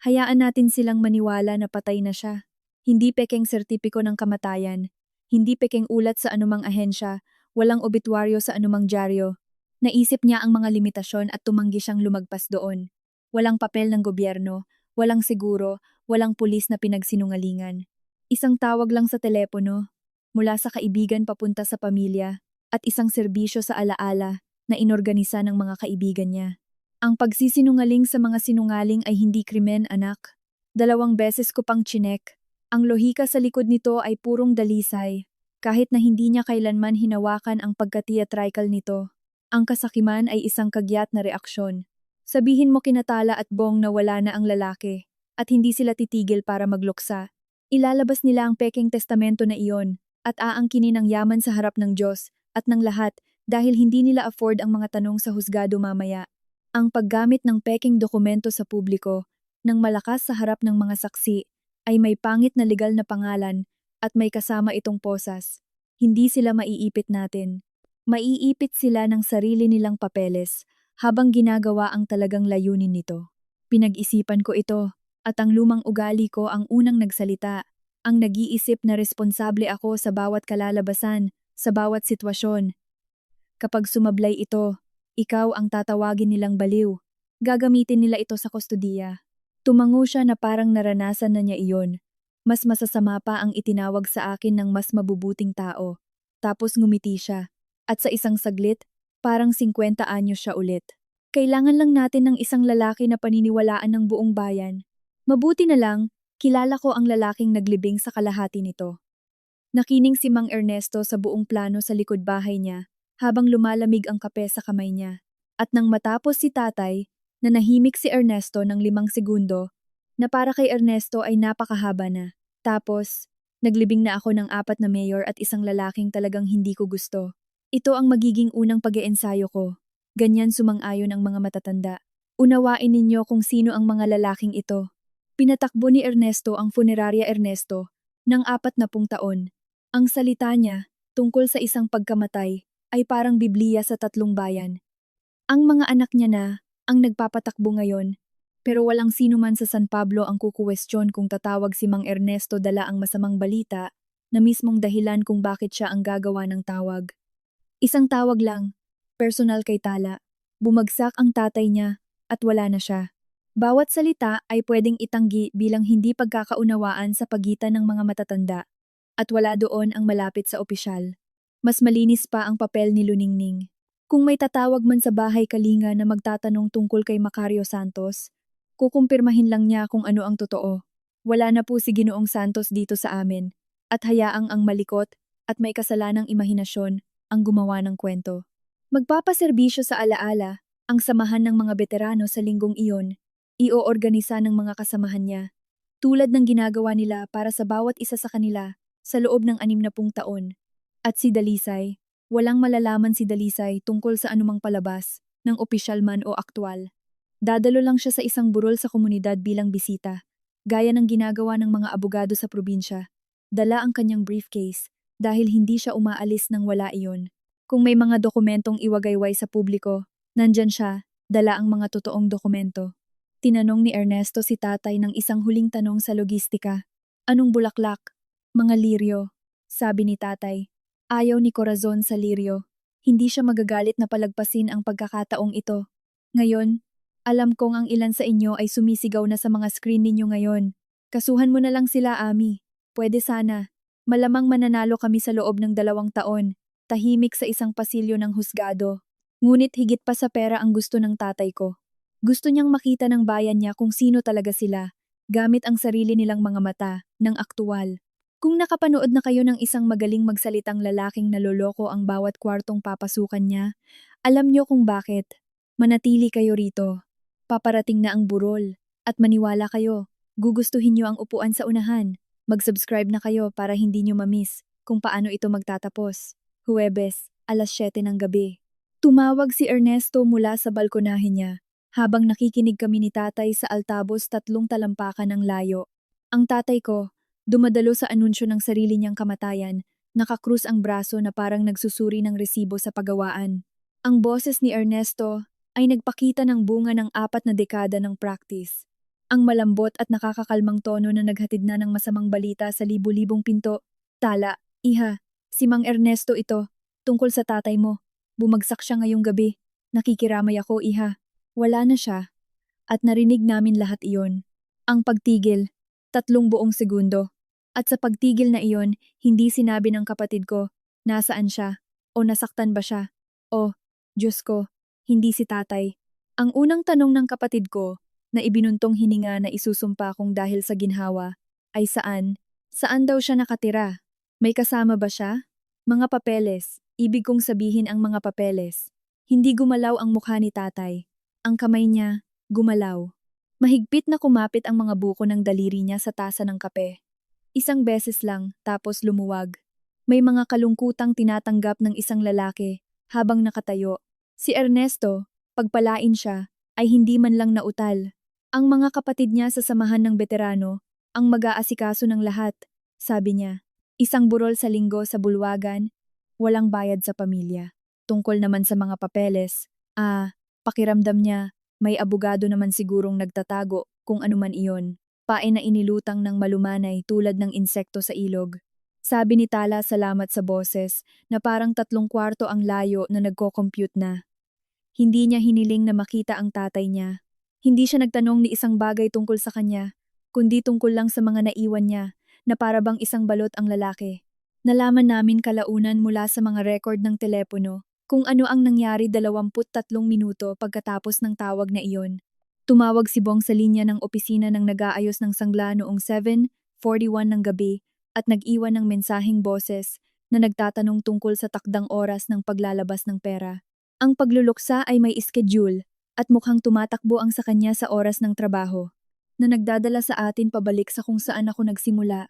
Hayaan natin silang maniwala na patay na siya. Hindi pekeng sertipiko ng kamatayan, hindi pekeng ulat sa anumang ahensya, walang obituaryo sa anumang dyaryo. Naisip niya ang mga limitasyon at tumanggi siyang lumagpas doon. Walang papel ng gobyerno, walang seguro, walang pulis na pinagsinungalingan. Isang tawag lang sa telepono, mula sa kaibigan papunta sa pamilya, at isang serbisyo sa alaala na inorganisa ng mga kaibigan niya. Ang pagsisinungaling sa mga sinungaling ay hindi krimen, anak. 2 beses ko pang chinek. Ang lohika sa likod nito ay purong dalisay, kahit na hindi niya kailanman hinawakan ang pagka-theatrical nito. Ang kasakiman ay isang kagyat na reaksyon. Sabihin mo kinatala at bong na wala na ang lalaki, at hindi sila titigil para magluksa. Ilalabas nila ang pekeng testamento na iyon, at aangkinin ang yaman sa harap ng Diyos, at ng lahat, dahil hindi nila afford ang mga tanong sa husgado mamaya. Ang paggamit ng pekeng dokumento sa publiko, ng malakas sa harap ng mga saksi, ay may pangit na legal na pangalan at may kasama itong posas. Hindi sila maiipit natin. Maiipit sila ng sarili nilang papeles habang ginagawa ang talagang layunin nito. Pinag-isipan ko ito at ang lumang ugali ko ang unang nagsalita. Ang nag-iisip na responsable ako sa bawat kalalabasan, sa bawat sitwasyon. Kapag sumablay ito, ikaw ang tatawagin nilang baliw. Gagamitin nila ito sa kustodiya. Tumango siya na parang naranasan na niya iyon. Mas masasama pa ang itinawag sa akin ng mas mabubuting tao. Tapos ngumiti siya. At sa isang saglit, parang 50 anyos siya ulit. Kailangan lang natin ng isang lalaki na paniniwalaan ng buong bayan. Mabuti na lang, kilala ko ang lalaking naglibing sa kalahati nito. Nakining si Mang Ernesto sa buong plano sa likod bahay niya, habang lumalamig ang kape sa kamay niya. At nang matapos si tatay, nanahimik si Ernesto ng 5 segundo, na para kay Ernesto ay napakahaba na. Tapos, naglibing na ako ng 4 na mayor at isang lalaking talagang hindi ko gusto. Ito ang magiging unang pag-iensayo ko. Ganyan sumang-ayon ang mga matatanda. Unawain ninyo kung sino ang mga lalaking ito. Pinatakbo ni Ernesto ang Funeraria Ernesto ng 40 taon. Ang salita niya, tungkol sa isang pagkamatay, ay parang Biblia sa 3 bayan. Ang mga anak niya na, ang nagpapatakbo ngayon, pero walang sino man sa San Pablo ang kukuwestiyon kung tatawag si Mang Ernesto dala ang masamang balita na mismong dahilan kung bakit siya ang gagawa ng tawag. Isang tawag lang, personal kay Tala. Bumagsak ang tatay niya at wala na siya. Bawat salita ay pwedeng itanggi bilang hindi pagkakaunawaan sa pagitan ng mga matatanda at wala doon ang malapit sa opisyal. Mas malinis pa ang papel ni Luningning. Kung may tatawag man sa bahay Kalinga na magtatanong tungkol kay Macario Santos, kukumpirmahin lang niya kung ano ang totoo. Wala na po si Ginoong Santos dito sa amin, at hayaang ang malikot at may kasalanang imahinasyon ang gumawa ng kwento. Magpapaserbisyo sa alaala, ang samahan ng mga veterano sa linggong iyon, ioorganisa ng mga kasamahan niya, tulad ng ginagawa nila para sa bawat isa sa kanila sa loob ng 60 taon. At si Dalisay, walang malalaman si Dalisay tungkol sa anumang palabas, ng opisyal man o aktwal. Dadalo lang siya sa isang burol sa komunidad bilang bisita, gaya ng ginagawa ng mga abogado sa probinsya. Dala ang kanyang briefcase, dahil hindi siya umaalis nang wala iyon. Kung may mga dokumentong iwagayway sa publiko, nandyan siya, dala ang mga totoong dokumento. Tinanong ni Ernesto si tatay ng isang huling tanong sa logistika. Anong bulaklak? Mga liryo, sabi ni tatay. Ayaw ni Corazon sa liryo. Hindi siya magagalit na palagpasin ang pagkakataong ito. Ngayon, alam kong ang ilan sa inyo ay sumisigaw na sa mga screen ninyo ngayon. Kasuhan mo na lang sila, Ami. Pwede sana. Malamang mananalo kami sa loob ng 2 taon. tahimik sa isang pasilyo ng husgado. Ngunit higit pa sa pera ang gusto ng tatay ko. Gusto niyang makita ng bayan niya kung sino talaga sila, gamit ang sarili nilang mga mata, ng aktuwal. Kung nakapanood na kayo ng isang magaling magsalitang lalaking naloloko ang bawat kwartong papasukan niya, alam niyo kung bakit. Manatili kayo rito. Paparating na ang burol. At maniwala kayo, gugustuhin niyo ang upuan sa unahan. Mag-subscribe na kayo para hindi niyo mamiss kung paano ito magtatapos. Huwebes, alas 7 ng gabi. Tumawag si Ernesto mula sa balkonahe niya, habang nakikinig kami ni tatay sa altabos 3 talampakan ng layo. Ang tatay ko, dumadalo sa anunsyo ng sarili niyang kamatayan, nakakrus ang braso na parang nagsusuri ng resibo sa pagawaan. Ang boses ni Ernesto ay nagpakita ng bunga ng 4 na dekada ng practice. Ang malambot at nakakakalmang tono na naghatid na ng masamang balita sa libu-libong pinto. Tala, iha, si Mang Ernesto ito, tungkol sa tatay mo. Bumagsak siya ngayong gabi. Nakikiramay ako, iha. Wala na siya. At narinig namin lahat iyon. Ang pagtigil, 3 buong segundo. At sa pagtigil na iyon, hindi sinabi ng kapatid ko, nasaan siya, o nasaktan ba siya, o, Diyos ko, hindi si tatay. Ang unang tanong ng kapatid ko, na ibinuntong hininga na isusumpa kong dahil sa ginhawa, ay saan? Saan daw siya nakatira? May kasama ba siya? Mga papeles, ibig kong sabihin ang mga papeles. Hindi gumalaw ang mukha ni tatay. Ang kamay niya, gumalaw. Mahigpit na kumapit ang mga buko ng daliri niya sa tasa ng kape. Isang beses lang, tapos lumuwag. May mga kalungkutang tinatanggap ng isang lalaki habang nakatayo. Si Ernesto, pagpalain siya, ay hindi man lang nautal. Ang mga kapatid niya sa samahan ng veterano, ang mag-aasikaso ng lahat, sabi niya. Isang burol sa linggo sa bulwagan, walang bayad sa pamilya. Tungkol naman sa mga papeles, pakiramdam niya, may abogado naman sigurong nagtatago kung anuman iyon. Pae na inilutang ng malumanay tulad ng insekto sa ilog. Sabi ni Tala salamat sa boses na parang 3/4 ang layo na nagko-compute na. Hindi niya hiniling na makita ang tatay niya. Hindi siya nagtanong ni isang bagay tungkol sa kanya, kundi tungkol lang sa mga naiwan niya, na para bang isang balot ang lalaki. Nalaman namin kalaunan mula sa mga record ng telepono kung ano ang nangyari 23 minuto pagkatapos ng tawag na iyon. Tumawag si Bong sa linya ng opisina ng nag-aayos ng sangla noong 7:41 ng gabi at nag-iwan ng mensaheng boses na nagtatanong tungkol sa takdang oras ng paglalabas ng pera. Ang pagluluksa ay may schedule at mukhang tumatakbo ang sa kanya sa oras ng trabaho, na nagdadala sa atin pabalik sa kung saan ako nagsimula.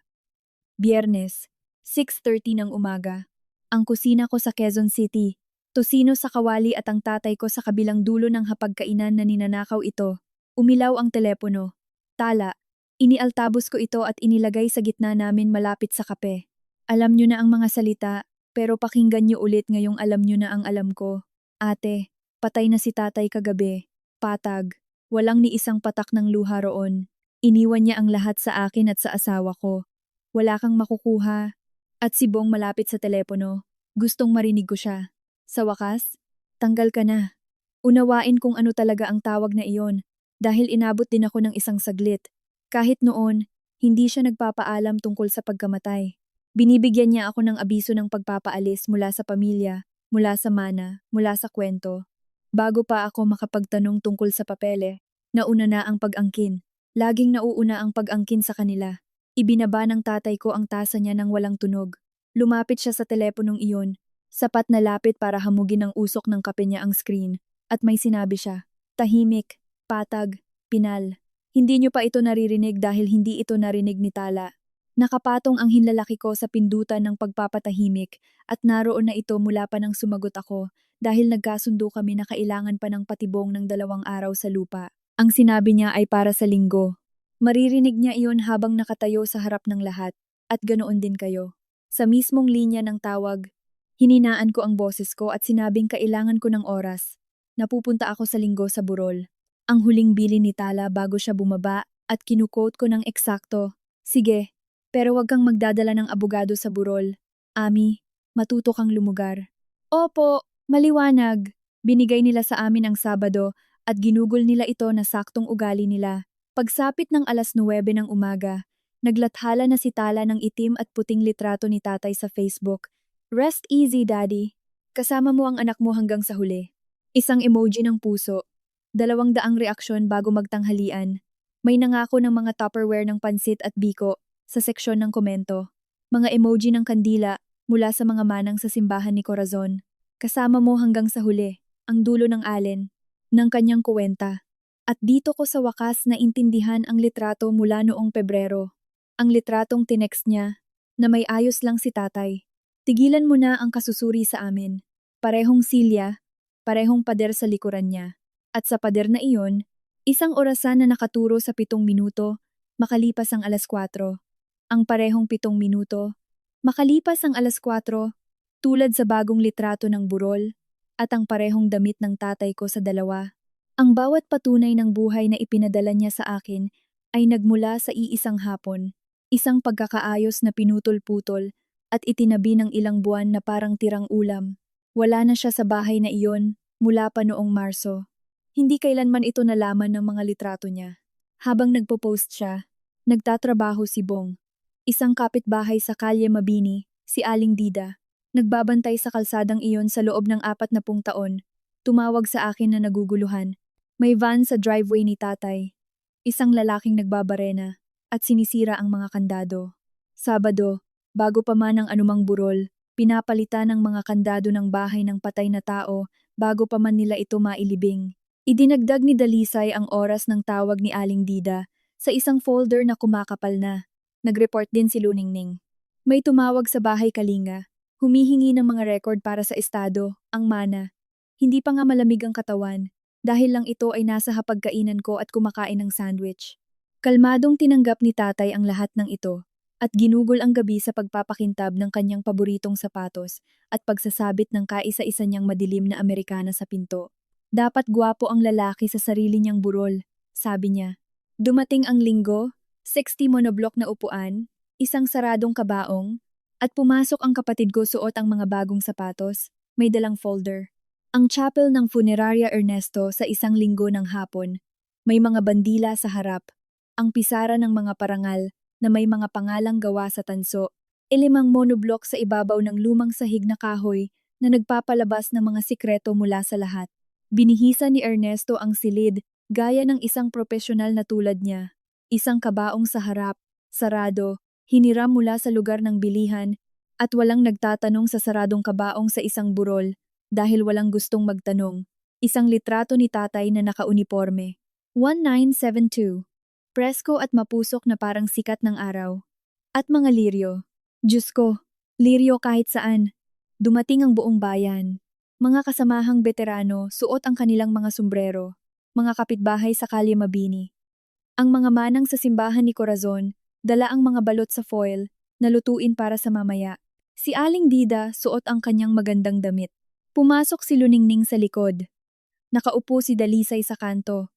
Biyernes, 6:30 ng umaga. Ang kusina ko sa Quezon City, tosino sa kawali at ang tatay ko sa kabilang dulo ng hapagkainan na ninanakaw ito. Umilaw ang telepono. Tala, inialtabos ko ito at inilagay sa gitna namin malapit sa kape. Alam niyo na ang mga salita, pero pakinggan niyo ulit ngayong alam niyo na ang alam ko. Ate, patay na si tatay kagabi. Patag. Walang ni isang patak ng luha roon. Iniwan niya ang lahat sa akin at sa asawa ko. Wala kang makukuha. At si Bong malapit sa telepono. Gustong marinig ko siya. Sa wakas, tanggal ka na. Unawain kung ano talaga ang tawag na iyon, dahil inabot din ako ng isang saglit. Kahit noon, hindi siya nagpapaalam tungkol sa pagkamatay. Binibigyan niya ako ng abiso ng pagpapaalis mula sa pamilya, mula sa mana, mula sa kwento. Bago pa ako makapagtanong tungkol sa papele, nauna na ang pag-angkin. Laging nauuna ang pag-angkin sa kanila. Ibinaba ng tatay ko ang tasa niya nang walang tunog. Lumapit siya sa teleponong iyon, sapat na lapit para hamugin ng usok ng kape niya ang screen, at may sinabi siya, tahimik, patag, pinal. Hindi niyo pa ito naririnig dahil hindi ito narinig ni Tala. Nakapatong ang hinlalaki ko sa pindutan ng pagpapatahimik at naroon na ito mula pa nang sumagot ako dahil nagkasundo kami na kailangan pa ng patibong ng 2 araw sa lupa. Ang sinabi niya ay para sa linggo. Maririnig niya iyon habang nakatayo sa harap ng lahat at ganoon din kayo. Sa mismong linya ng tawag, hininaan ko ang boses ko at sinabing kailangan ko ng oras. Napupunta ako sa linggo sa burol. Ang huling bilin ni Tala bago siya bumaba at kinukote ko ng eksakto. Sige. Pero wag kang magdadala ng abogado sa burol. Ami, matuto kang lumugar. Opo, maliwanag. Binigay nila sa amin ang Sabado at ginugol nila ito na saktong ugali nila. Pagsapit ng alas 9 ng umaga, naglathala na si Tala ng itim at puting litrato ni tatay sa Facebook. Rest easy, Daddy. Kasama mo ang anak mo hanggang sa huli. Isang emoji ng puso. 200 reaksyon bago magtanghalian. May nangako ng mga Tupperware ng pansit at biko sa seksyon ng komento. Mga emoji ng kandila mula sa mga manang sa simbahan ni Corazon. Kasama mo hanggang sa huli, ang dulo ng alin, ng kanyang kuwenta. At dito ko sa wakas na intindihan ang litrato mula noong Pebrero. Ang litratong tinext niya, na may ayos lang si tatay. Tigilan mo na ang kasusuri sa amin. Parehong silya, parehong pader sa likuran niya. At sa pader na iyon, isang orasan na nakaturo sa 7 minuto, makalipas ang 4:00. Ang parehong 7 minuto, makalipas ang 4:00, tulad sa bagong litrato ng burol, at ang parehong damit ng tatay ko sa dalawa. Ang bawat patunay ng buhay na ipinadala niya sa akin ay nagmula sa iisang hapon, isang pagkakaayos na pinutol-putol at itinabi ng ilang buwan na parang tirang ulam. Wala na siya sa bahay na iyon mula pa noong Marso. Hindi kailanman ito nalaman ng mga litrato niya. Habang nagpo-post siya, nagtatrabaho si Bong, isang kapitbahay sa Kalye Mabini, si Aling Dida. Nagbabantay sa kalsadang iyon sa loob ng 40 taon. Tumawag sa akin na naguguluhan. May van sa driveway ni tatay. Isang lalaking nagbabarena at sinisira ang mga kandado. Sabado, bago pa man ang anumang burol, pinapalitan ng mga kandado ng bahay ng patay na tao bago pa man nila ito mailibing. Idinagdag ni Dalisay ang oras ng tawag ni Aling Dida sa isang folder na kumakapal na. Nag-report din si Luningning. May tumawag sa bahay Kalinga, humihingi ng mga record para sa estado, ang mana. Hindi pa nga malamig ang katawan, dahil lang ito ay nasa hapagkainan ko at kumakain ng sandwich. Kalmadong tinanggap ni tatay ang lahat ng ito, at ginugol ang gabi sa pagpapakintab ng kanyang paboritong sapatos at pagsasabit ng kaisa-isa niyang madilim na Amerikana sa pinto. Dapat gwapo ang lalaki sa sarili niyang burol, sabi niya. Dumating ang linggo, 60 monoblock na upuan, isang saradong kabaong, at pumasok ang kapatid ko suot ang mga bagong sapatos, may dalang folder. Ang chapel ng Funeraria Ernesto sa isang linggo ng hapon, may mga bandila sa harap, ang pisara ng mga parangal na may mga pangalang gawa sa tanso, 5 monoblock sa ibabaw ng lumang sahig na kahoy na nagpapalabas ng mga sikreto mula sa lahat. Binihisa ni Ernesto ang silid gaya ng isang profesional na tulad niya. Isang kabaong sa harap, sarado, hiniram mula sa lugar ng bilihan at walang nagtatanong sa saradong kabaong sa isang burol dahil walang gustong magtanong. Isang litrato ni tatay na nakauniporme. 1972. Presko at mapusok na parang sikat ng araw. At mga liryo. Diyos ko, liryo kahit saan. Dumating ang buong bayan. Mga kasamahang veterano suot ang kanilang mga sombrero. Mga kapitbahay sa Kalye Mabini. Ang mga manang sa simbahan ni Corazon, dala ang mga balot sa foil na lutuin para sa mamaya. Si Aling Dida suot ang kanyang magandang damit. Pumasok si Luningning sa likod. Nakaupo si Dalisay sa kanto.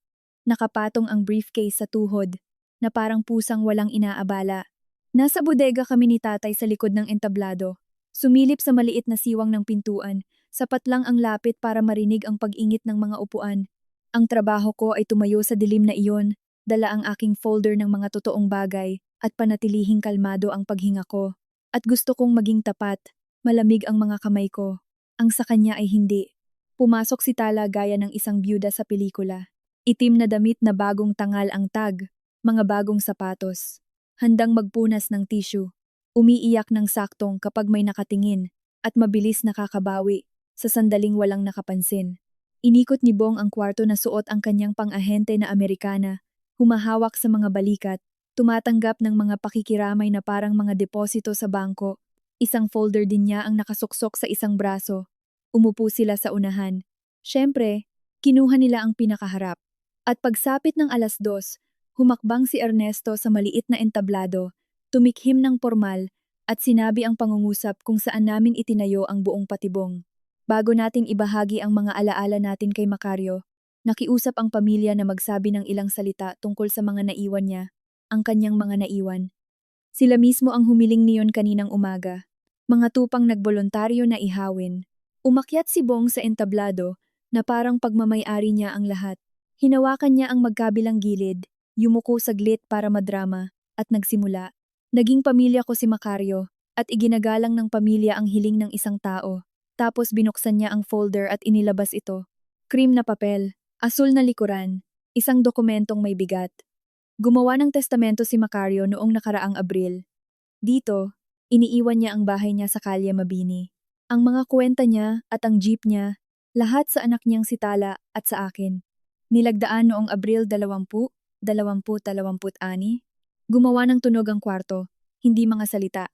Nakapatong ang briefcase sa tuhod, na parang pusang walang inaabala. Nasa bodega kami ni tatay sa likod ng entablado. Sumilip sa maliit na siwang ng pintuan, sapat lang ang lapit para marinig ang pag-ingit ng mga upuan. Ang trabaho ko ay tumayo sa dilim na iyon, dala ang aking folder ng mga totoong bagay, at panatilihing kalmado ang paghinga ko. At gusto kong maging tapat, malamig ang mga kamay ko. Ang sa kanya ay hindi. Pumasok si Tala gaya ng isang byuda sa pelikula. Itim na damit na bagong tangal ang tag, mga bagong sapatos. Handang magpunas ng tissue. Umiiyak ng saktong kapag may nakatingin, at mabilis nakakabawi, sa sandaling walang nakapansin. Inikot ni Bong ang kwarto na suot ang kanyang pang-ahente na Amerikana, humahawak sa mga balikat, tumatanggap ng mga pakikiramay na parang mga deposito sa bangko. Isang folder din niya ang nakasuksok sa isang braso. Umupo sila sa unahan. Siyempre, kinuha nila ang pinakaharap. At pagsapit ng 2:00, humakbang si Ernesto sa maliit na entablado, tumikhim ng pormal, at sinabi ang pangungusap kung saan namin itinayo ang buong patibong. Bago nating ibahagi ang mga alaala natin kay Macario, nakiusap ang pamilya na magsabi ng ilang salita tungkol sa mga naiwan niya, ang kanyang mga naiwan. Sila mismo ang humiling niyon kaninang umaga. Mga tupang nagbolontaryo na ihawin. Umakyat si Bong sa entablado na parang pagmamay-ari niya ang lahat. Hinawakan niya ang magkabilang gilid, yumuko saglit para madrama, at nagsimula. Naging pamilya ko si Macario, at iginagalang ng pamilya ang hiling ng isang tao. Tapos binuksan niya ang folder at inilabas ito. Cream na papel, asul na likuran, isang dokumentong may bigat. Gumawa ng testamento si Macario noong nakaraang Abril. Dito, iniiwan niya ang bahay niya sa Kalye Mabini. Ang mga kwenta niya at ang jeep niya, lahat sa anak niyang si Tala at sa akin. Nilagdaan noong Abril 2026. Gumawa ng tunog ang kwarto, hindi mga salita.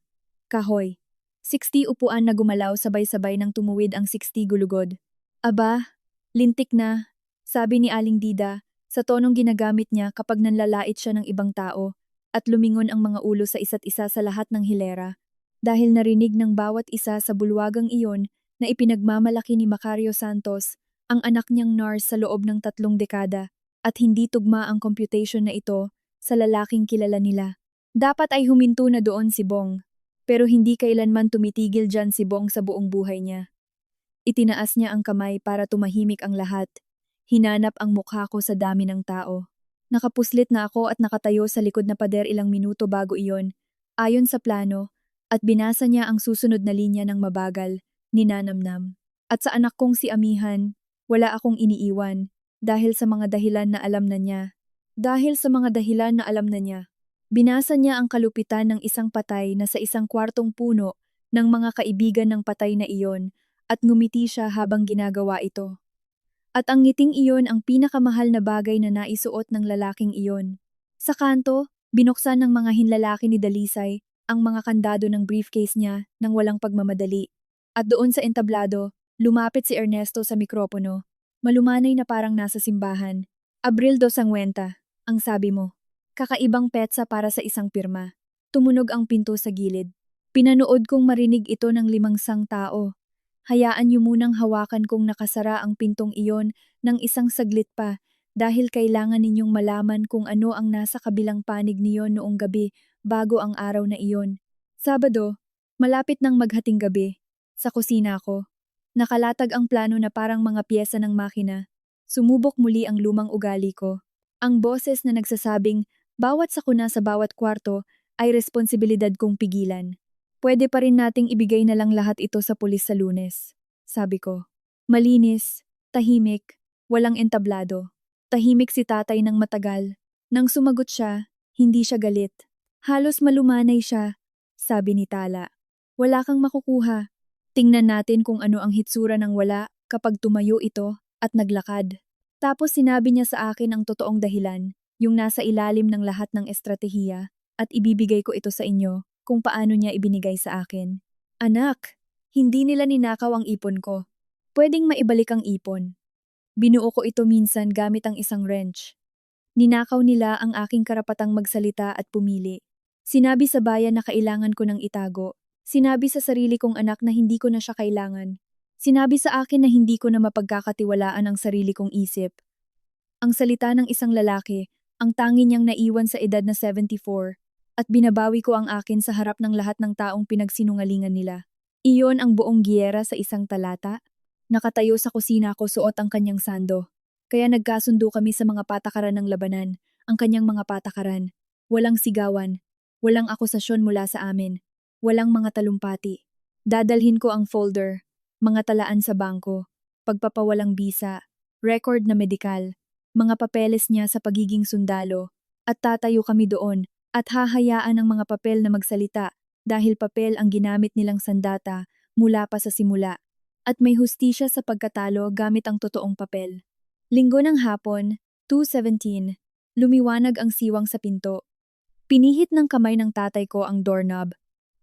Kahoy. 60 upuan na gumalaw sabay-sabay nang tumuwid ang 60 gulugod. Aba, lintik na, sabi ni Aling Dida, sa tonong ginagamit niya kapag nanlalait siya ng ibang tao, at lumingon ang mga ulo sa isa't isa sa lahat ng hilera. Dahil narinig ng bawat isa sa bulwagang iyon na ipinagmamalaki ni Macario Santos, ang anak niyang nurse sa loob ng 3 dekada, at hindi tugma ang computation na ito sa lalaking kilala nila. Dapat ay huminto na doon si Bong, pero hindi kailanman tumitigil dyan si Bong sa buong buhay niya. Itinaas niya ang kamay para tumahimik ang lahat. Hinanap ang mukha ko sa dami ng tao. Nakapuslit na ako at nakatayo sa likod na pader ilang minuto bago iyon, ayon sa plano, at binasa niya ang susunod na linya ng mabagal, ninanamnam. At sa anak kong si Amihan, wala akong iniiwan, dahil sa mga dahilan na alam na niya. Binasa niya ang kalupitan ng isang patay na sa isang kwartong puno ng mga kaibigan ng patay na iyon at ngumiti siya habang ginagawa ito. At ang ngiting iyon ang pinakamahal na bagay na naisuot ng lalaking iyon. Sa kanto, binuksan ng mga hinlalaki ni Dalisay ang mga kandado ng briefcase niya nang walang pagmamadali. At doon sa entablado, lumapit si Ernesto sa mikropono. Malumanay na parang nasa simbahan. Abril 2.50, ang sabi mo. Kakaibang petsa para sa isang pirma. Tumunog ang pinto sa gilid. Pinanood kong marinig ito ng 500 tao. Hayaan niyo munang hawakan kong nakasara ang pintong iyon ng isang saglit pa dahil kailangan ninyong malaman kung ano ang nasa kabilang panig niyon noong gabi bago ang araw na iyon. Sabado, malapit ng maghating gabi, sa kusina ko. Nakalatag ang plano na parang mga piyesa ng makina. Sumubok muli ang lumang ugali ko. Ang boses na nagsasabing, bawat sakuna sa bawat kwarto ay responsibilidad kong pigilan. Pwede pa rin nating ibigay na lang lahat ito sa pulis sa Lunes, sabi ko. Malinis, tahimik, walang entablado. Tahimik si tatay ng matagal. Nang sumagot siya, hindi siya galit. Halos malumanay siya, sabi ni Tala. Wala kang makukuha. Tingnan natin kung ano ang hitsura ng wala kapag tumayo ito at naglakad. Tapos sinabi niya sa akin ang totoong dahilan, yung nasa ilalim ng lahat ng estratehiya, at ibibigay ko ito sa inyo kung paano niya ibinigay sa akin. Anak, hindi nila ninakaw ang ipon ko. Pwedeng maibalik ang ipon. Binuo ko ito minsan gamit ang isang wrench. Ninakaw nila ang aking karapatang magsalita at pumili. Sinabi sa bayan na kailangan ko ng itago. Sinabi sa sarili kong anak na hindi ko na siya kailangan. Sinabi sa akin na hindi ko na mapagkakatiwalaan ang sarili kong isip. Ang salita ng isang lalaki, ang tangi niyang naiwan sa edad na 74, at binabawi ko ang akin sa harap ng lahat ng taong pinagsinungalingan nila. Iyon ang buong giyera sa isang talata. Nakatayo sa kusina ko suot ang kanyang sando. Kaya nagkasundo kami sa mga patakaran ng labanan, ang kanyang mga patakaran. Walang sigawan, walang akusasyon mula sa amin, walang mga talumpati. Dadalhin ko ang folder, mga talaan sa bangko, pagpapawalang bisa, record na medikal, mga papeles niya sa pagiging sundalo, at tatayo kami doon at hahayaan ang mga papel na magsalita dahil papel ang ginamit nilang sandata mula pa sa simula. At may hustisya sa pagkatalo gamit ang totoong papel. Linggo ng hapon, 2:17, lumiwanag ang siwang sa pinto. Pinihit ng kamay ng tatay ko ang doorknob,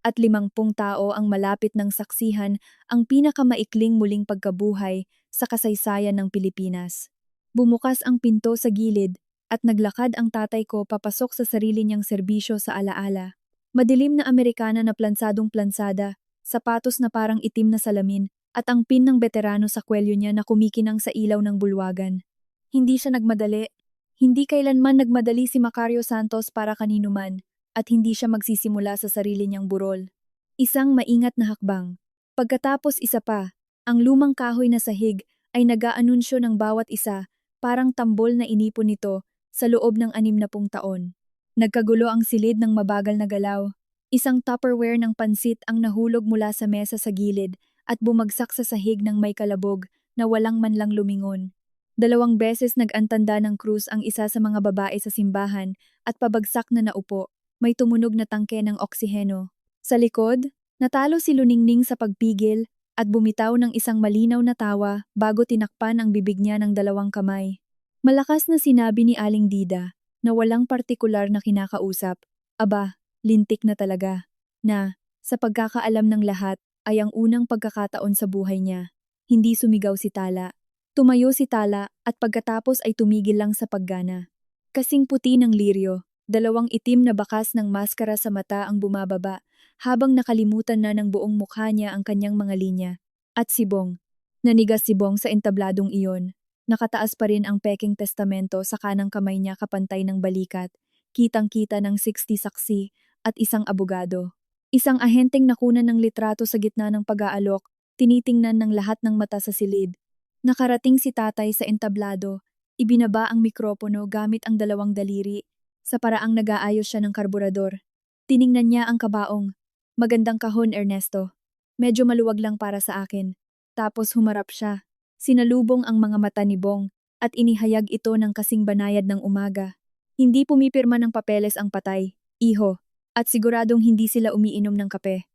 at 50 tao ang malapit ng saksihan ang pinakamaikling muling pagkabuhay sa kasaysayan ng Pilipinas. Bumukas ang pinto sa gilid at naglakad ang tatay ko papasok sa sarili niyang serbisyo sa alaala. Madilim na Amerikana na plansadong plansada, sapatos na parang itim na salamin, at ang pin ng veterano sa kwelyo niya na kumikinang sa ilaw ng bulwagan. Hindi siya nagmadali. Hindi kailanman nagmadali si Macario Santos para kanino man, at hindi siya magsisimula sa sarili niyang burol. Isang maingat na hakbang. Pagkatapos isa pa, ang lumang kahoy na sahig ay nag-aanunsyo ng bawat isa, parang tambol na inipon nito sa loob ng 60 taon. Nagkagulo ang silid ng mabagal na galaw. Isang Tupperware ng pansit ang nahulog mula sa mesa sa gilid at bumagsak sa sahig ng may kalabog na walang manlang lumingon. 2 beses nag-antanda ng krus ang isa sa mga babae sa simbahan at pabagsak na naupo. May tumunog na tangke ng oksiheno. Sa likod, natalo si Luningning sa pagpigil at bumitaw ng isang malinaw na tawa bago tinakpan ang bibig niya ng 2 kamay. Malakas na sinabi ni Aling Dida na walang partikular na kinakausap. Aba, lintik na talaga. Na, sa pagkakaalam ng lahat, ay ang unang pagkakataon sa buhay niya. Hindi sumigaw si Tala. Tumayo si Tala at pagkatapos ay tumigil lang sa paggana. Kasing puti ng liryo, 2 itim na bakas ng maskara sa mata ang bumababa habang nakalimutan na ng buong mukha niya ang kanyang mga linya. At si Bong. Nanigas si Bong sa entabladong iyon. Nakataas pa rin ang peking testamento sa kanang kamay niya kapantay ng balikat. Kitang-kita ng 60 saksi at isang abogado. Isang ahenteng nakunan ng litrato sa gitna ng pag-aalok, tinitingnan ng lahat ng mata sa silid. Nakarating si tatay sa entablado, ibinaba ang mikropono gamit ang 2 daliri, sa paraang nag-aayos siya ng karburador. Tiningnan niya ang kabaong. Magandang kahon, Ernesto. Medyo maluwag lang para sa akin. Tapos humarap siya. Sinalubong ang mga mata ni Bong at inihayag ito ng kasing banayad ng umaga. Hindi pumipirma ng papeles ang patay, iho, at siguradong hindi sila umiinom ng kape.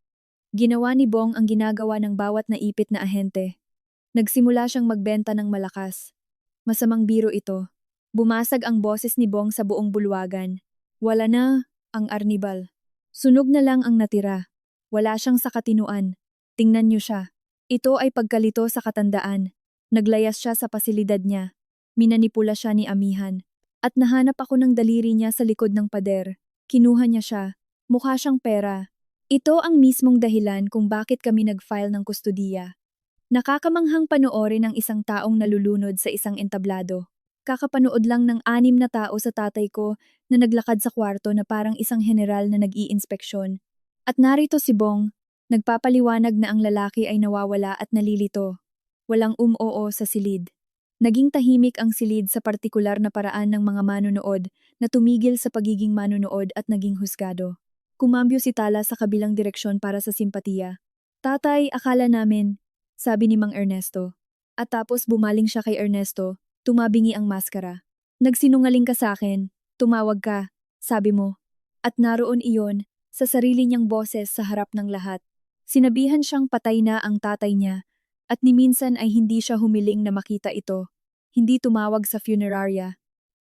Ginawa ni Bong ang ginagawa ng bawat naipit na ahente. Nagsimula siyang magbenta ng malakas. Masamang biro ito. Bumasag ang boses ni Bong sa buong bulwagan. Wala na ang arnibal. Sunog na lang ang natira. Wala siyang sakatinuan. Tingnan niyo siya. Ito ay pagkalito sa katandaan. Naglayas siya sa pasilidad niya. Minanipula siya ni Amihan. At nahanap ako ng daliri niya sa likod ng pader. Kinuha niya siya. Mukha siyang pera. Ito ang mismong dahilan kung bakit kami nag-file ng kustudiya. Nakakamanghang panoorin ang isang taong nalulunod sa isang entablado. Kakapanood lang ng 6 na tao sa tatay ko na naglakad sa kwarto na parang isang general na nag-iinspeksyon. At narito si Bong, nagpapaliwanag na ang lalaki ay nawawala at nalilito. Walang oo sa silid. Naging tahimik ang silid sa partikular na paraan ng mga manunood na tumigil sa pagiging manunood at naging husgado. Kumambyo si Tala sa kabilang direksyon para sa simpatiya. Tatay, akala namin, sabi ni Mang Ernesto. At tapos bumaling siya kay Ernesto, tumabingi ang maskara. Nagsinungaling ka sa akin, tumawag ka, sabi mo. At naroon iyon, sa sarili niyang boses sa harap ng lahat. Sinabihan siyang patay na ang tatay niya, at ni minsan ay hindi siya humiling na makita ito. Hindi tumawag sa funeraria.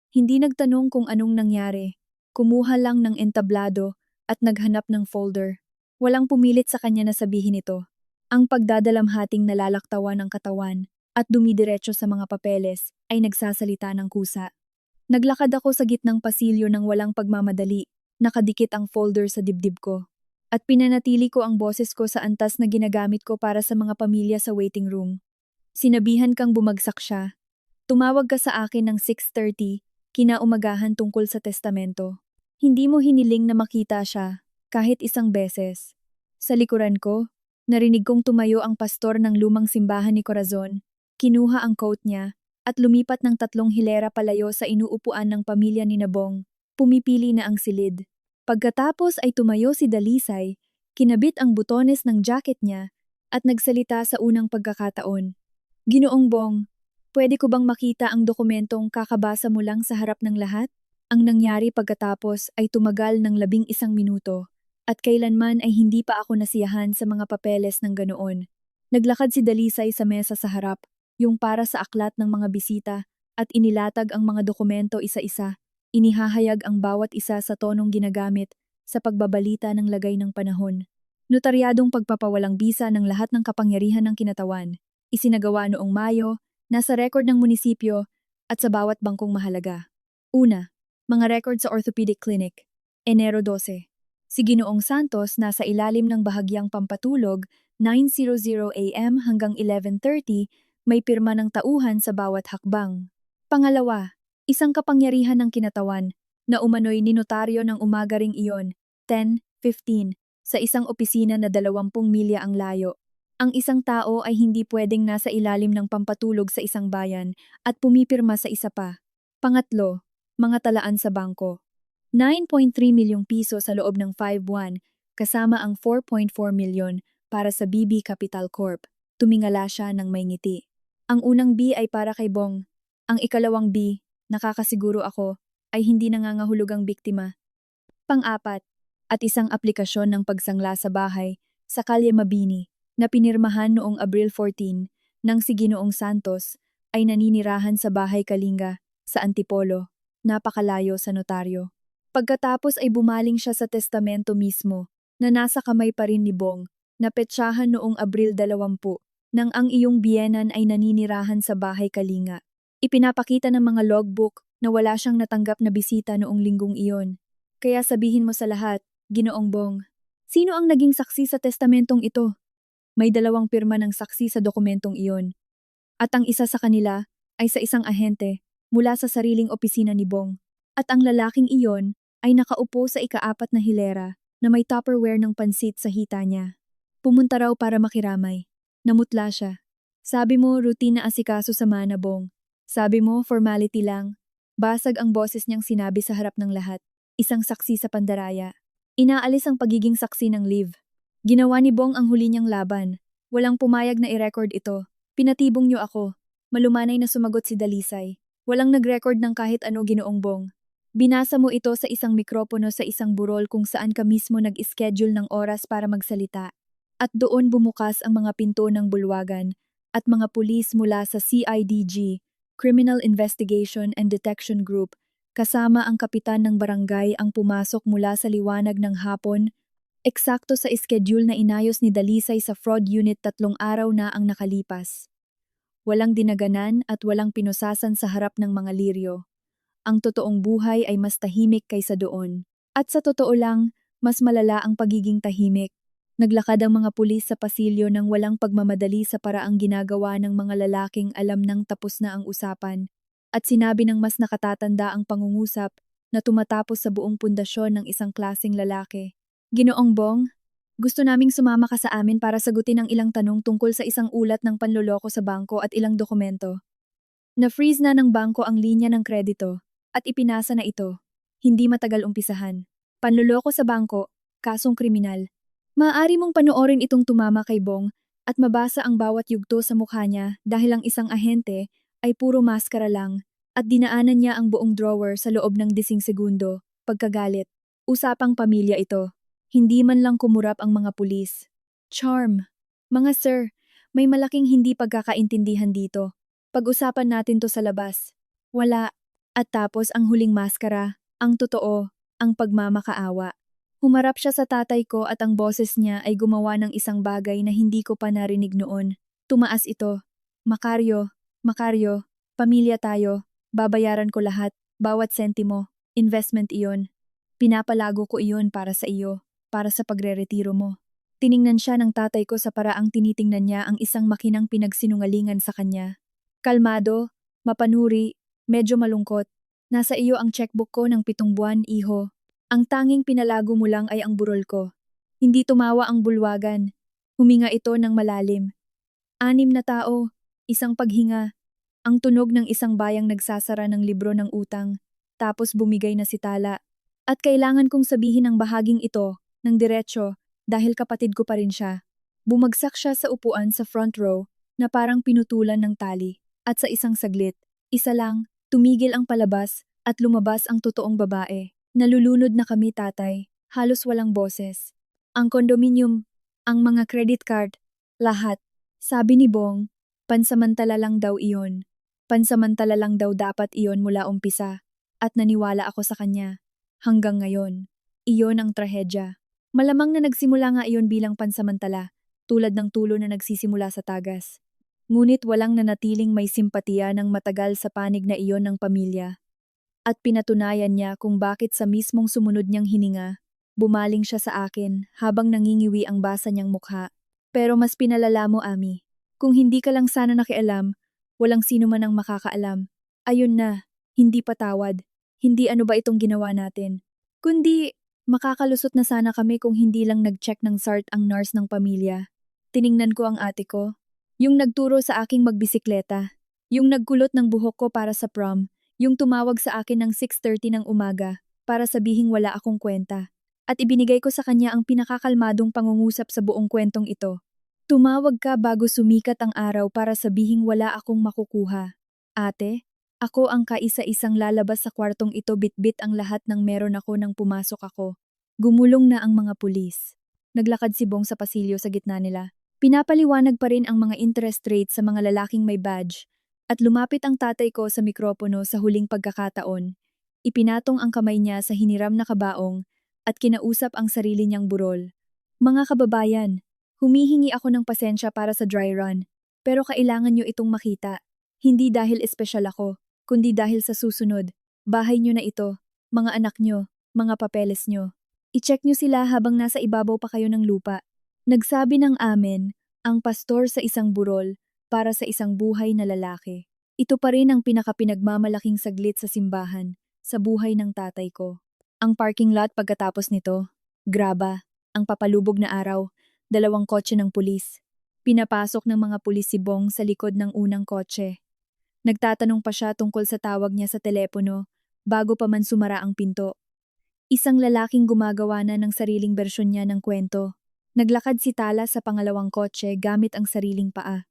Hindi nagtanong kung anong nangyari. Kumuha lang ng entablado at naghanap ng folder. Walang pumilit sa kanya na sabihin ito. Ang pagdadalamhating nalalaktawan ng katawan at dumidiretso sa mga papeles ay nagsasalita ng kusa. Naglakad ako sa gitnang pasilyo ng walang pagmamadali, nakadikit ang folder sa dibdib ko. At pinanatili ko ang boses ko sa antas na ginagamit ko para sa mga pamilya sa waiting room. Sinabihan kang bumagsak siya. Tumawag ka sa akin ng 6:30, kinaumagahan tungkol sa testamento. Hindi mo hiniling na makita siya, kahit isang beses. Sa likuran ko, narinig kong tumayo ang pastor ng lumang simbahan ni Corazon, kinuha ang coat niya, at lumipat ng 3 hilera palayo sa inuupuan ng pamilya ni Nabong, pumipili na ang silid. Pagkatapos ay tumayo si Dalisay, kinabit ang butones ng jacket niya, at nagsalita sa unang pagkakataon. Ginoong Bong, pwede ko bang makita ang dokumentong kakabasa mo lang sa harap ng lahat? Ang nangyari pagkatapos ay tumagal ng 11 minuto, at kailanman ay hindi pa ako nasiyahan sa mga papeles ng ganoon. Naglakad si Dalisay sa mesa sa harap, yung para sa aklat ng mga bisita, at inilatag ang mga dokumento isa-isa. Inihahayag ang bawat isa sa tonong ginagamit sa pagbabalita ng lagay ng panahon. Notaryadong pagpapawalang bisa ng lahat ng kapangyarihan ng kinatawan. Isinagawa noong Mayo, nasa record ng munisipyo, at sa bawat bangkong mahalaga. Una, mga record sa orthopedic clinic. Enero 12. Si Ginoong Santos nasa ilalim ng bahagyang pampatulog, 9:00 AM hanggang 11:30, may pirma ng tauhan sa bawat hakbang. Pangalawa, isang kapangyarihan ng kinatawan na umano'y ninotaryo ng umaga ring iyon, 10:15, sa isang opisina na 20 milya ang layo. Ang isang tao ay hindi pwedeng nasa ilalim ng pampatulog sa isang bayan at pumipirma sa isa pa. Pangatlo, mga talaan sa bangko. 9.3 milyong piso sa loob ng 5 buwan, kasama ang 4.4 milyon para sa BB Capital Corp. Tumingala siya ng may ngiti. Ang unang B ay para kay Bong. Ang ikalawang B, nakakasiguro ako, ay hindi nangangahulugang biktima. Pang-apat, at isang aplikasyon ng pagsangla sa bahay sa Kalye Mabini na pinirmahan noong Abril 14 ng si Ginoong Santos ay naninirahan sa bahay Kalinga sa Antipolo, napakalayo sa notaryo. Pagkatapos ay bumaling siya sa testamento mismo na nasa kamay pa rin ni Bong na petsahan noong Abril 20 nang ang iyong biyenan ay naninirahan sa bahay Kalinga. Ipinapakita ng mga logbook na wala siyang natanggap na bisita noong linggong iyon. Kaya sabihin mo sa lahat, Ginoong Bong, sino ang naging saksi sa testamentong ito? May 2 pirma ng saksi sa dokumentong iyon. At ang isa sa kanila ay sa isang ahente mula sa sariling opisina ni Bong. At ang lalaking iyon ay nakaupo sa ika-4 na hilera na may Tupperware ng pansit sa hita niya. Pumunta raw para makiramay. Namutla siya. Sabi mo, routine na asikaso sa mana, Bong. Sabi mo, formality lang. Basag ang boses niyang sinabi sa harap ng lahat. Isang saksi sa pandaraya. Inaalis ang pagiging saksi ng Liv. Ginawa ni Bong ang huli niyang laban. Walang pumayag na i-record ito. Pinatibong niyo ako. Malumanay na sumagot si Dalisay. Walang nag-record ng kahit ano, Ginoong Bong. Binasa mo ito sa isang mikropono sa isang burol kung saan ka mismo nag-schedule ng oras para magsalita. At doon bumukas ang mga pinto ng bulwagan at mga pulis mula sa CIDG, Criminal Investigation and Detection Group, kasama ang kapitan ng barangay ang pumasok mula sa liwanag ng hapon, eksakto sa schedule na inayos ni Dalisay sa fraud unit 3 araw na ang nakalipas. Walang dinaganan at walang pinusasan sa harap ng mga liryo. Ang totoong buhay ay mas tahimik kaysa doon. At sa totoo lang, mas malala ang pagiging tahimik. Naglakad ang mga pulis sa pasilyo ng walang pagmamadali sa paraang ginagawa ng mga lalaking alam nang tapos na ang usapan, at sinabi ng mas nakatatanda ang pangungusap na tumatapos sa buong pundasyon ng isang klaseng lalaki. Ginoong Bong, gusto naming sumama ka sa amin para sagutin ang ilang tanong tungkol sa isang ulat ng panloloko sa bangko at ilang dokumento. Na-freeze na ng bangko ang linya ng kredito at ipinasa na ito. Hindi matagal umpisahan. Panloloko sa bangko, kasong kriminal. Maaari mong panoorin itong tumama kay Bong at mabasa ang bawat yugto sa mukha niya dahil ang isang ahente ay puro maskara lang at dinaanan niya ang buong drawer sa loob ng 10 segundo, pagkagalit. Usapang pamilya ito. Hindi man lang kumurap ang mga pulis. Charm. Mga sir, may malaking hindi pagkakaintindihan dito. Pag-usapan natin to sa labas. Wala. At tapos ang huling maskara, ang totoo, ang pagmamakaawa. Humarap siya sa tatay ko at ang boses niya ay gumawa ng isang bagay na hindi ko pa narinig noon. Tumaas ito. Makaryo, pamilya tayo, babayaran ko lahat, bawat sentimo, investment iyon. Pinapalago ko iyon para sa iyo, para sa pagre-retiro mo. Tiningnan siya ng tatay ko sa paraang tinitingnan niya ang isang makinang pinagsinungalingan sa kanya. Kalmado, mapanuri, medyo malungkot. Nasa iyo ang checkbook ko ng 7 buwan, iho. Ang tanging pinalago mo lang ay ang burol ko. Hindi tumawa ang bulwagan. Huminga ito ng malalim. 6 na tao, isang paghinga. Ang tunog ng isang bayang nagsasara ng libro ng utang. Tapos bumigay na si Tala. At kailangan kong sabihin ang bahaging ito, ng diretsyo, dahil kapatid ko pa rin siya. Bumagsak siya sa upuan sa front row na parang pinutulan ng tali. At sa isang saglit, isa lang, tumigil ang palabas at lumabas ang totoong babae. Nalulunod na kami, tatay. Halos walang boses. Ang kondominium, ang mga credit card, lahat. Sabi ni Bong, pansamantala lang daw iyon. Pansamantala lang daw dapat iyon mula umpisa. At naniwala ako sa kanya. Hanggang ngayon. Iyon ang trahedya. Malamang na nagsimula nga iyon bilang pansamantala, tulad ng tulo na nagsisimula sa tagas. Ngunit walang nanatiling may simpatiya ng matagal sa panig na iyon ng pamilya. At pinatunayan niya kung bakit sa mismong sumunod niyang hininga, bumaling siya sa akin habang nangingiwi ang basa niyang mukha. Pero mas pinalala mo, Ami. Kung hindi ka lang sana nakialam, walang sino man ang makakaalam. Ayun na, hindi patawad. Hindi ano ba itong ginawa natin. Kundi, makakalusot na sana kami kung hindi lang nag-check ng SART ang nurse ng pamilya. Tiningnan ko ang ate ko. Yung nagturo sa aking magbisikleta. Yung nagkulot ng buhok ko para sa prom. Yung tumawag sa akin ng 6:30 ng umaga para sabihing wala akong kwenta. at ibinigay ko sa kanya ang pinakakalmadong pangungusap sa buong kwentong ito. Tumawag ka bago sumikat ang araw para sabihing wala akong makukuha. Ate, ako ang kaisa-isang lalabas sa kwartong ito, bitbit ang lahat ng meron ako nang pumasok ako. Gumulong na ang mga pulis. Naglakad si Bong sa pasilyo sa gitna nila. Pinapaliwanag pa rin ang mga interest rate sa mga lalaking may badge. At lumapit ang tatay ko sa mikropono sa huling pagkakataon. Ipinatong ang kamay niya sa hiniram na kabaong at kinausap ang sarili niyang burol. Mga kababayan, humihingi ako ng pasensya para sa dry run, pero kailangan niyo itong makita. Hindi dahil espesyal ako, kundi dahil sa susunod. Bahay niyo na ito, mga anak niyo, mga papeles niyo. I-check niyo sila habang nasa ibabaw pa kayo ng lupa. Nagsabi ng amen, ang pastor sa isang burol para sa isang buhay na lalaki. Ito pa rin ang pinakapinagmamalaking saglit sa simbahan, sa buhay ng tatay ko. Ang parking lot pagkatapos nito, graba, ang papalubog na araw, 2 kotse ng pulis. Pinapasok ng mga pulis si Bong sa likod ng unang kotse. Nagtatanong pa siya tungkol sa tawag niya sa telepono bago pa man sumara ang pinto. Isang lalaking gumagawa na ng sariling bersyon niya ng kwento. Naglakad si Tala sa pangalawang kotse gamit ang sariling paa.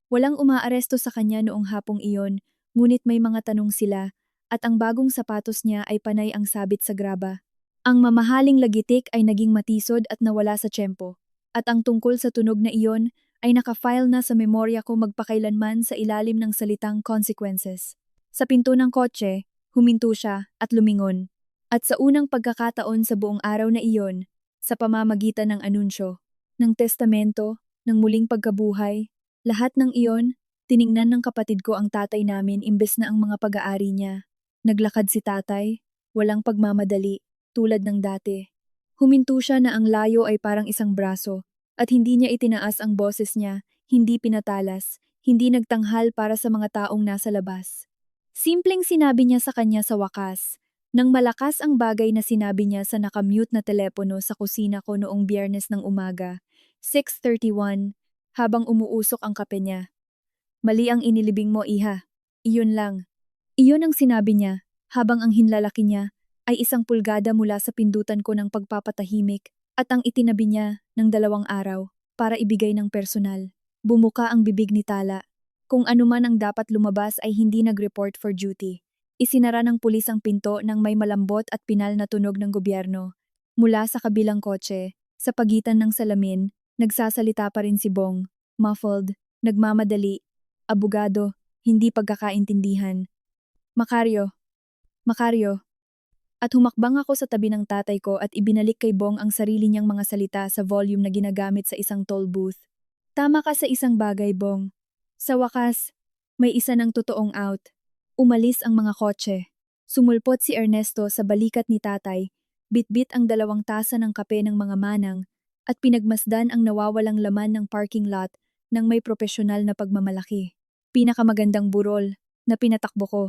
Walang umaaresto sa kanya noong hapong iyon, ngunit may mga tanong sila at ang bagong sapatos niya ay panay ang sabit sa graba. Ang mamahaling lagitik ay naging matisod at nawala sa tiyempo. At ang tungkol sa tunog na iyon ay nakafile na sa memorya ko magpakailanman sa ilalim ng salitang consequences. Sa pinto ng kotse, huminto siya at lumingon. At sa unang pagkakataon sa buong araw na iyon, sa pamamagitan ng anunsyo, ng testamento, ng muling pagkabuhay, lahat ng iyon, tiningnan ng kapatid ko ang tatay namin imbes na ang mga pag-aari niya. Naglakad si tatay, walang pagmamadali, tulad ng dati. Huminto siya na ang layo ay parang isang braso, at hindi niya itinaas ang boses niya, hindi pinatalas, hindi nagtanghal para sa mga taong nasa labas. Simpleng sinabi niya sa kanya sa wakas, nang malakas ang bagay na sinabi niya sa nakamute na telepono sa kusina ko noong Biyernes ng umaga, 6:31, habang umuusok ang kape niya. Mali ang inilibing mo, iha. Iyon lang. Iyon ang sinabi niya, habang ang hinlalaki niya ay 1 pulgada mula sa pindutan ko ng pagpapatahimik at ang itinabi niya ng 2 araw para ibigay ng personal. Bumuka ang bibig ni Tala. Kung anuman ang dapat lumabas ay hindi nag-report for duty. Isinara ng pulis ang pinto nang may malambot at pinal na tunog ng gobyerno. Mula sa kabilang kotse, sa pagitan ng salamin, nagsasalita pa rin si Bong, muffled, nagmamadali, abogado, hindi pagkakaintindihan. Macario. At humakbang ako sa tabi ng tatay ko at ibinalik kay Bong ang sarili niyang mga salita sa volume na ginagamit sa isang toll booth. Tama ka sa isang bagay, Bong. Sa wakas, may isa ng totoong out. Umalis ang mga kotse. Sumulpot si Ernesto sa balikat ni tatay, bitbit ang 2 tasa ng kape ng mga manang, at pinagmasdan ang nawawalang laman ng parking lot ng may propesyonal na pagmamalaki. Pinakamagandang burol na pinatakbo ko.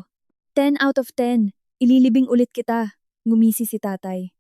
10 out of 10. Ililibing ulit kita, ngumisi si tatay.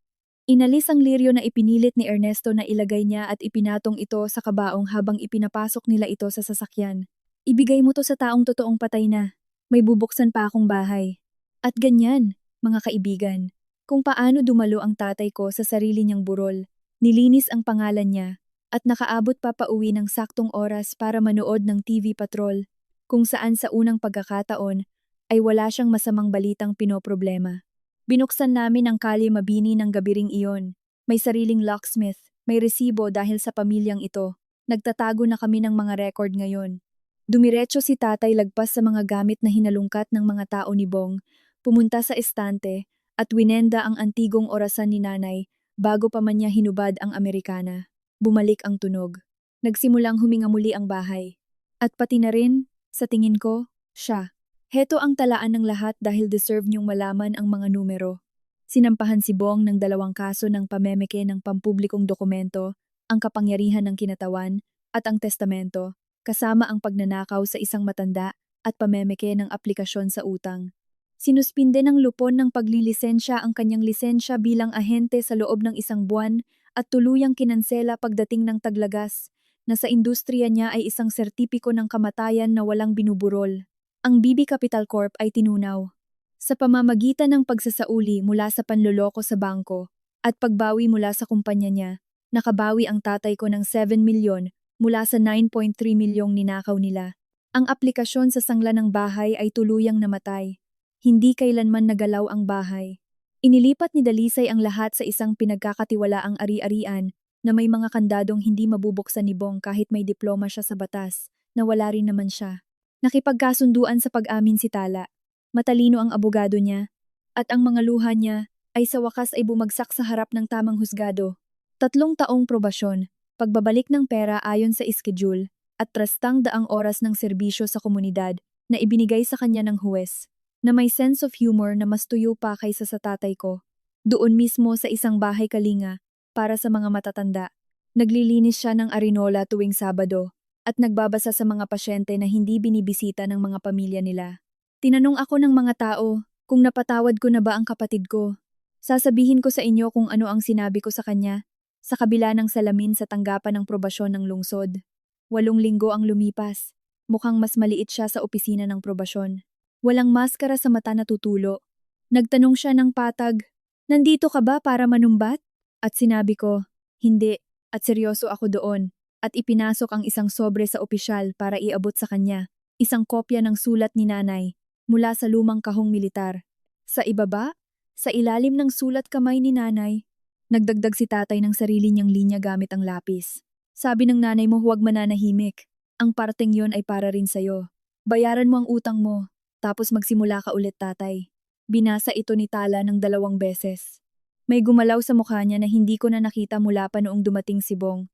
Inalis ang liryo na ipinilit ni Ernesto na ilagay niya at ipinatong ito sa kabaong habang ipinapasok nila ito sa sasakyan. Ibigay mo to sa taong totoong patay na. May bubuksan pa akong bahay. At ganyan, mga kaibigan, kung paano dumalo ang tatay ko sa sarili niyang burol. Nilinis ang pangalan niya at nakaabot pa pauwi ng saktong oras para manood ng TV Patrol, kung saan sa unang pagkakataon ay wala siyang masamang balitang pinoproblema. Binuksan namin ang Kali Mabini ng gabiring iyon. May sariling locksmith, may resibo dahil sa pamilyang ito. Nagtatago na kami ng mga record ngayon. Dumiretso si tatay lagpas sa mga gamit na hinalungkat ng mga tao ni Bong, pumunta sa estante, at winenda ang antigong orasan ni nanay bago pa man niya hinubad ang Amerikana. Bumalik ang tunog. Nagsimulang huminga muli ang bahay. At pati na rin, sa tingin ko, siya. Heto ang talaan ng lahat dahil deserve niyong malaman ang mga numero. Sinampahan si Bong ng 2 kaso ng pamemeke ng pampublikong dokumento, ang kapangyarihan ng kinatawan, at ang testamento, kasama ang pagnanakaw sa isang matanda at pamemeke ng aplikasyon sa utang. Sinuspinde ng lupon ng paglilisensya ang kanyang lisensya bilang ahente sa loob ng 1 buwan at tuluyang kinansela pagdating ng taglagas, na sa industriya niya ay isang sertipiko ng kamatayan na walang binuburol. Ang BB Capital Corp ay tinunaw. Sa pamamagitan ng pagsasauli mula sa panloloko sa bangko, At pagbawi mula sa kumpanya niya, nakabawi ang tatay ko ng 7 milyon mula sa 9.3 milyong ninakaw nila. Ang aplikasyon sa sangla ng bahay ay tuluyang namatay. Hindi kailanman nagalaw ang bahay. Inilipat ni Dalisay ang lahat sa isang pinagkakatiwalaang ari-arian na may mga kandadong hindi mabubuksan ni Bong kahit may diploma siya sa batas, na wala rin naman siya. Nakipagkasunduan sa pag-amin si Tala. Matalino ang abogado niya, at ang mga luha niya ay sa wakas ay bumagsak sa harap ng tamang husgado. 3 taong probasyon, pagbabalik ng pera ayon sa schedule, at trastang daang oras ng serbisyo sa komunidad na ibinigay sa kanya ng huwes, na may sense of humor na mas tuyo pa kaysa sa tatay ko. Doon mismo sa isang bahay kalinga, para sa mga matatanda, naglilinis siya ng arinola tuwing Sabado, at nagbabasa sa mga pasyente na hindi binibisita ng mga pamilya nila. Tinanong ako ng mga tao kung napatawad ko na ba ang kapatid ko. Sasabihin ko sa inyo kung ano ang sinabi ko sa kanya, sa kabila ng salamin sa tanggapan ng probasyon ng lungsod. 8 linggo ang lumipas. Mukhang mas maliit siya sa opisina ng probasyon. Walang maskara sa mata na tutulo. Nagtanong siya ng patag, "Nandito ka ba para manumbat?" At sinabi ko, "Hindi," at seryoso ako doon. At ipinasok ang isang sobre sa opisyal para iabot sa kanya, isang kopya ng sulat ni nanay, mula sa lumang kahong militar. Sa ibaba, sa ilalim ng sulat kamay ni nanay, nagdagdag si tatay ng sarili niyang linya gamit ang lapis. Sabi ng nanay mo, huwag mananahimik. Ang parteng yon ay para rin sa'yo. Bayaran mo ang utang mo, tapos magsimula ka ulit, tatay. Binasa ito ni Tala ng 2 beses. May gumalaw sa mukha niya na hindi ko na nakita mula pa noong dumating si Bong.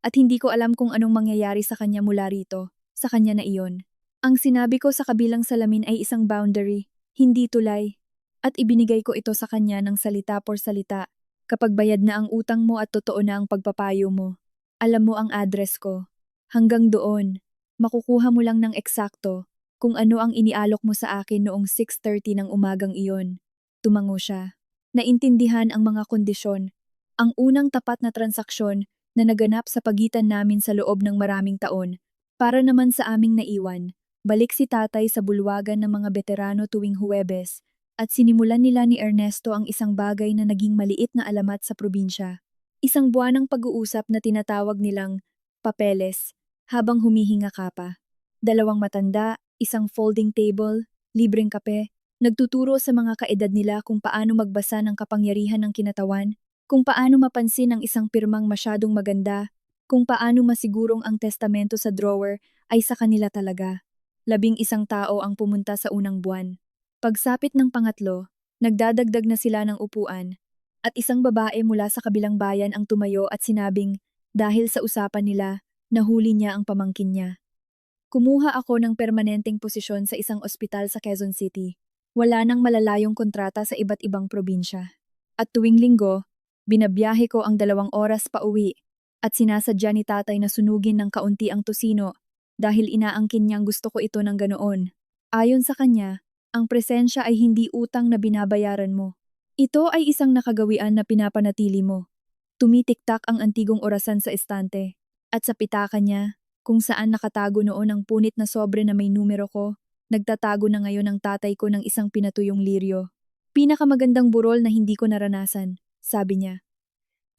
At hindi ko alam kung anong mangyayari sa kanya mula rito, sa kanya na iyon. Ang sinabi ko sa kabilang salamin ay isang boundary, hindi tulay. At ibinigay ko ito sa kanya ng salita por salita, kapag bayad na ang utang mo at totoo na ang pagpapayo mo. Alam mo ang address ko. Hanggang doon, makukuha mo lang ng eksakto kung ano ang inialok mo sa akin noong 6:30 ng umagang iyon. Tumango siya. Naintindihan ang mga kondisyon. Ang unang tapat na transaksyon na naganap sa pagitan namin sa loob ng maraming taon. Para naman sa aming naiwan, balik si tatay sa bulwagan ng mga veterano tuwing Huwebes, at sinimulan nila ni Ernesto ang isang bagay na naging maliit na alamat sa probinsya. Isang buwanang pag-uusap na tinatawag nilang papeles, habang humihinga ka pa. 2 matanda, isang folding table, libreng kape, nagtuturo sa mga kaedad nila kung paano magbasa ng kapangyarihan ng kinatawan, kung paano mapansin ang isang pirmang masyadong maganda, kung paano masigurong ang testamento sa drawer ay sa kanila talaga. 11 tao ang pumunta sa unang buwan. Pagsapit ng pangatlo, nagdadagdag na sila ng upuan, at isang babae mula sa kabilang bayan ang tumayo at sinabing, dahil sa usapan nila, nahuli niya ang pamangkin niya. Kumuha ako ng permanenteng posisyon sa isang ospital sa Quezon City. Wala nang malalayong kontrata sa iba't ibang probinsya. At tuwing linggo, binabiyahe ko ang 2 oras pa uwi, at sinasadya ni tatay na sunugin ng kaunti ang tosino dahil inaangkin niyang gusto ko ito ng ganoon. Ayon sa kanya, ang presensya ay hindi utang na binabayaran mo. Ito ay isang nakagawian na pinapanatili mo. Tumitiktak ang antigong orasan sa estante, at sa pitaka niya, kung saan nakatago noon ang punit na sobre na may numero ko, nagtatago na ngayon ang tatay ko ng isang pinatuyong liryo. Pinakamagandang burol na hindi ko naranasan, sabi niya.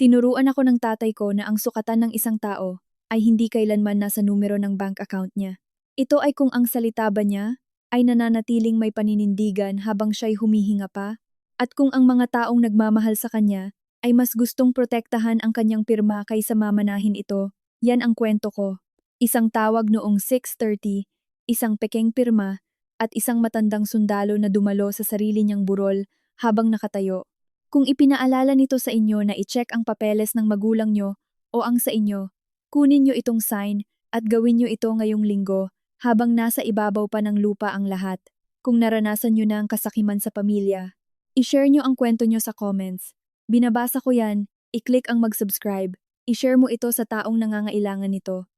Tinuruan ako ng tatay ko na ang sukatan ng isang tao ay hindi kailanman nasa numero ng bank account niya. Ito ay kung ang salita ba niya ay nananatiling may paninindigan habang siya'y humihinga pa, at kung ang mga taong nagmamahal sa kanya ay mas gustong protektahan ang kanyang pirma kaysa mamanahin ito. Yan ang kwento ko. Isang tawag noong 6:30, isang pekeng pirma, at isang matandang sundalo na dumalo sa sarili niyang burol habang nakatayo. Kung ipinaalala nito sa inyo na i-check ang papeles ng magulang nyo o ang sa inyo, kunin nyo itong sign at gawin nyo ito ngayong linggo habang nasa ibabaw pa ng lupa ang lahat. Kung naranasan nyo na ang kasakiman sa pamilya, i-share nyo ang kwento nyo sa comments. Binabasa ko yan, i-click ang mag-subscribe, i-share mo ito sa taong nangangailangan nito.